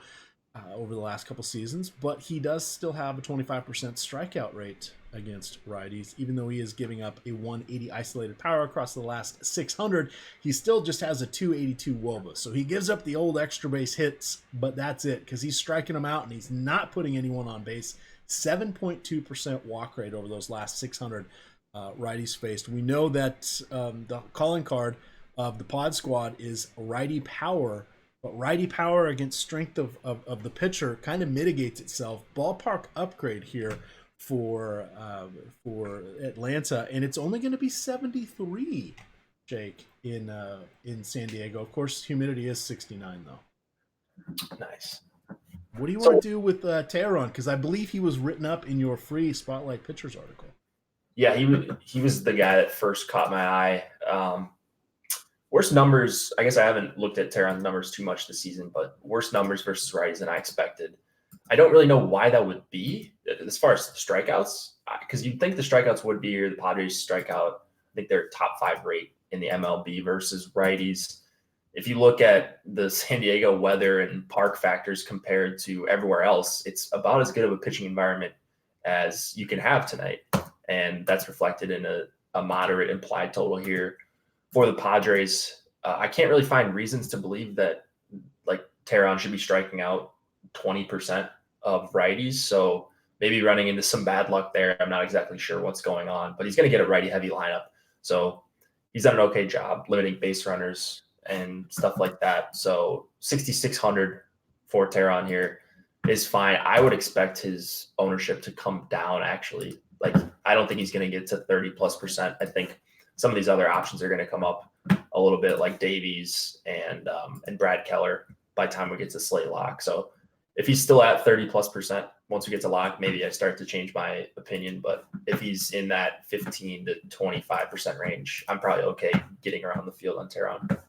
over the last couple seasons. But he does still have a 25% strikeout rate against righties, even though he is giving up a 180 isolated power across the last 600. He still just has a 282 WOBA, so he gives up the old extra base hits, but that's it, because he's striking them out and he's not putting anyone on base. 7.2% walk rate over those last 600 righties faced. We know that the calling card of the pod squad is righty power, but righty power against strength of the pitcher kind of mitigates itself. Ballpark upgrade here for Atlanta, and it's only going to be 73, Jake, in San Diego. Of course, humidity is 69 though. Nice. What do you want to do with Teheran? Because I believe he was written up in your free Spotlight Pitchers article. Yeah, he was the guy that first caught my eye. Worst numbers, I guess I haven't looked at Teheran's numbers too much this season, but worst numbers versus righties than I expected. I don't really know why that would be as far as strikeouts, because you'd think the strikeouts would be here. The Padres strikeout, I think they're top 5 rate in the MLB versus righties. If you look at the San Diego weather and park factors compared to everywhere else, it's about as good of a pitching environment as you can have tonight. And that's reflected in a moderate implied total here for the Padres. I can't really find reasons to believe that like Teheran should be striking out 20% of righties. So maybe running into some bad luck there. I'm not exactly sure what's going on, but he's going to get a righty heavy lineup. So he's done an okay job limiting base runners and stuff like that. So 6,600 for Teheran here is fine. I would expect his ownership to come down actually. Like, I don't think he's going to get to 30+%. I think some of these other options are going to come up a little bit, like Davies and Brad Keller by the time we get to Slate lock. So if he's still at 30+%, once we get to lock, maybe I start to change my opinion. But if he's in that 15 to 25% range, I'm probably okay getting around the field on Teheran.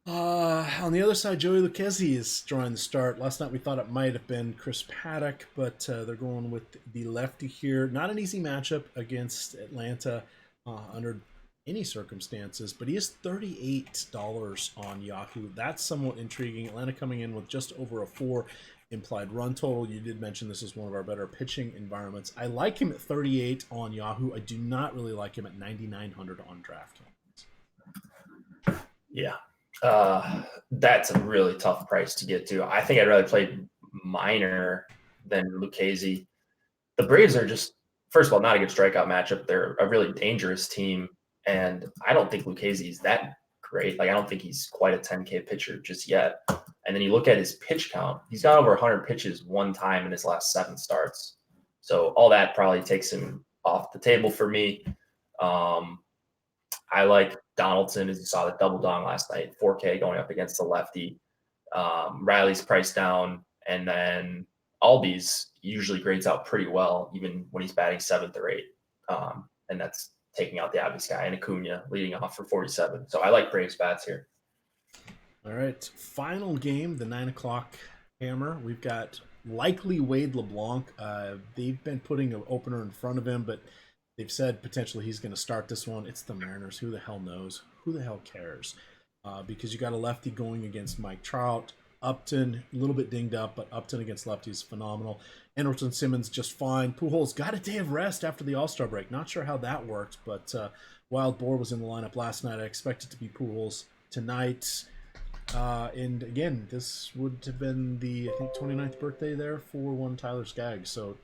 On the other side, Joey Lucchesi is drawing the start. Last night we thought it might have been Chris Paddock, but they're going with the lefty here. Not an easy matchup against Atlanta under any circumstances, but he is $38 on Yahoo. That's somewhat intriguing. Atlanta coming in with just over a 4 implied run total. You did mention this is one of our better pitching environments. I like him at 38 on Yahoo. I do not really like him at 9,900 on DraftKings. Yeah. That's a really tough price to get to. I think I'd rather play Minor than Lucchesi. The Braves are just, first of all, not a good strikeout matchup. They're a really dangerous team, and I don't think Lucchesi is that great. Like, I don't think he's quite a 10K pitcher just yet. And then you look at his pitch count. He's got over 100 pitches one time in his last 7 starts. So all that probably takes him off the table for me. I like Donaldson, as you saw the double dong last night, 4K going up against the lefty. Riley's priced down, and then Albies usually grades out pretty well, even when he's batting 7th or 8th. And that's taking out the obvious guy, and Acuna leading off for 47. So I like Braves bats here. All right, final game, the 9 o'clock hammer. We've got likely Wade LeBlanc. They've been putting an opener in front of him, but they've said potentially he's going to start this one. It's the Mariners. Who the hell knows? Who the hell cares? Because you got a lefty going against Mike Trout. Upton, a little bit dinged up, but Upton against lefty is phenomenal. Anderson Simmons just fine. Pujols got a day of rest after the All-Star break. Not sure how that worked, but Wild Boar was in the lineup last night. I expect it to be Pujols tonight. And again, this would have been the, I think, 29th birthday there for one Tyler Skaggs. So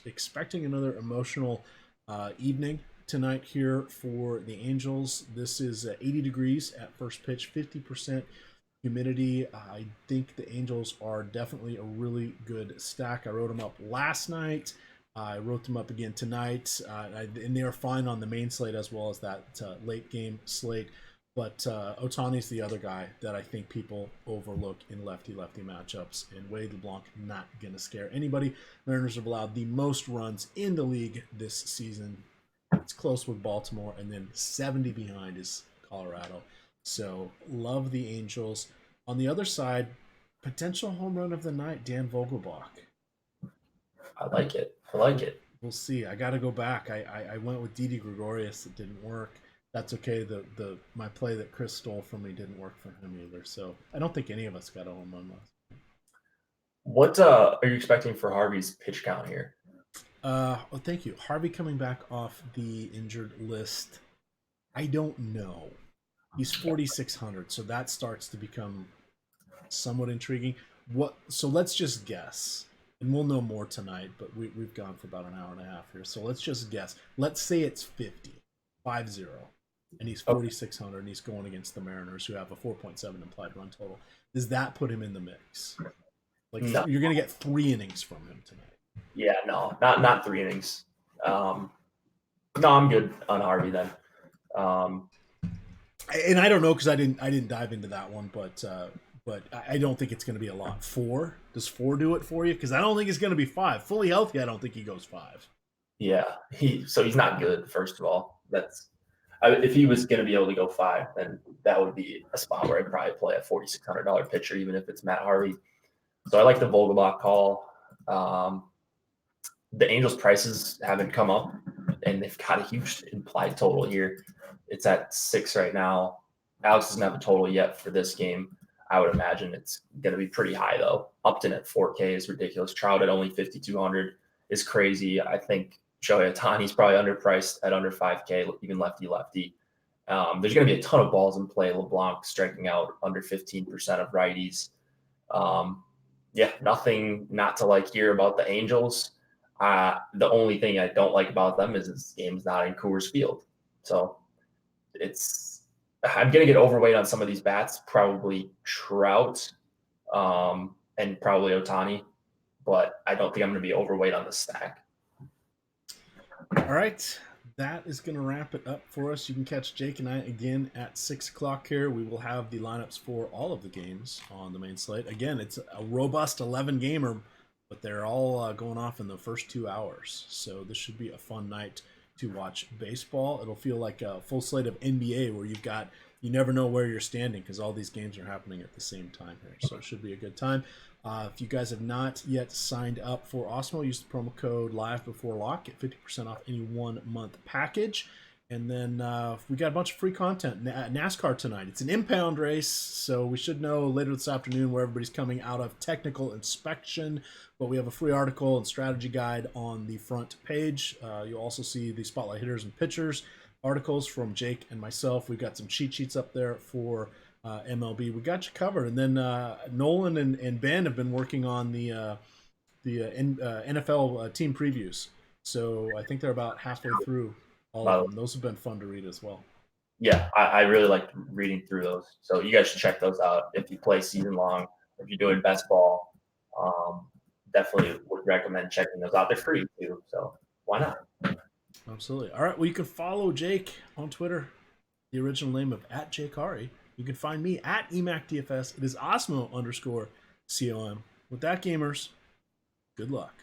expecting another emotional evening tonight here for the Angels. This is 80 degrees at first pitch, 50% humidity. I think the Angels are definitely a really good stack. I wrote them up last night. I wrote them up again tonight. And they are fine on the main slate as well as that late game slate. But Ohtani's the other guy that I think people overlook in lefty-lefty matchups. And Wade LeBlanc not going to scare anybody. Mariners have allowed the most runs in the league this season. It's close with Baltimore, and then 70 behind is Colorado. So love the Angels. On the other side, potential home run of the night, Dan Vogelbach. I like it. We'll see. I got to go back. I went with Didi Gregorius. It didn't work. That's okay. My play that Chris stole from me didn't work for him either. So I don't think any of us got a home run last night. What are you expecting for Harvey's pitch count here? Well, thank you. Harvey coming back off the injured list. I don't know. He's 4,600, so that starts to become somewhat intriguing. So let's just guess, and we'll know more tonight. But we've gone for about an hour and a half here, so let's just guess. Let's say it's 50, 5-0, and he's 4,600, and he's going against the Mariners, who have a 4.7 implied run total. Does that put him in the mix? Like, no. You're going to get 3 innings from him tonight. Yeah, no, not 3 innings. No, I'm good on Harvey then. And I don't know because I didn't dive into that one, but I don't think it's going to be a lot. 4? Does 4 do it for you? Because I don't think it's going to be 5. Fully healthy, I don't think he goes 5. Yeah, he's not good. First of all, if he was going to be able to go 5, then that would be a spot where I'd probably play a $4,600 pitcher, even if it's Matt Harvey. So I like the Vogelbach call. The Angels' prices haven't come up, and they've got a huge implied total here. It's at 6 right now. Alex doesn't have a total yet for this game. I would imagine it's going to be pretty high, though. Upton at 4K is ridiculous. Trout at only 5,200 is crazy. I think Shohei Ohtani's probably underpriced at under 5K, even lefty-lefty. There's going to be a ton of balls in play. LeBlanc striking out under 15% of righties. Yeah, nothing not to like here about the Angels. The only thing I don't like about them is this game's not in Coors Field. So I'm going to get overweight on some of these bats, probably Trout and probably Ohtani, but I don't think I'm going to be overweight on the stack. All right. That is going to wrap it up for us. You can catch Jake and I again at 6 o'clock here. We will have the lineups for all of the games on the main slate. Again, it's a robust 11-gamer, but they're all going off in the first 2 hours. So this should be a fun night to watch baseball. It'll feel like a full slate of NBA where you never know where you're standing because all these games are happening at the same time here. So it should be a good time. If you guys have not yet signed up for Osmo, use the promo code LiveBeforeLock. Get 50% off any 1 month package. And then we got a bunch of free content. NASCAR tonight. It's an impound race, so we should know later this afternoon where everybody's coming out of technical inspection. But we have a free article and strategy guide on the front page. You'll also see the spotlight hitters and pitchers articles from Jake and myself. We've got some cheat sheets up there for MLB. We got you covered. And then Nolan and Ben have been working on the NFL team previews. So I think they're about halfway through all of them. Those have been fun to read as well. Yeah, I really like reading through those. So you guys should check those out if you play season long, if you're doing best ball. Definitely would recommend checking those out. They're free too, so why not? Absolutely. All right, well, you can follow Jake on Twitter, the original name of @JakeHari. You can find me at EMACDFS. It is Osmo_COM. With that, gamers, good luck.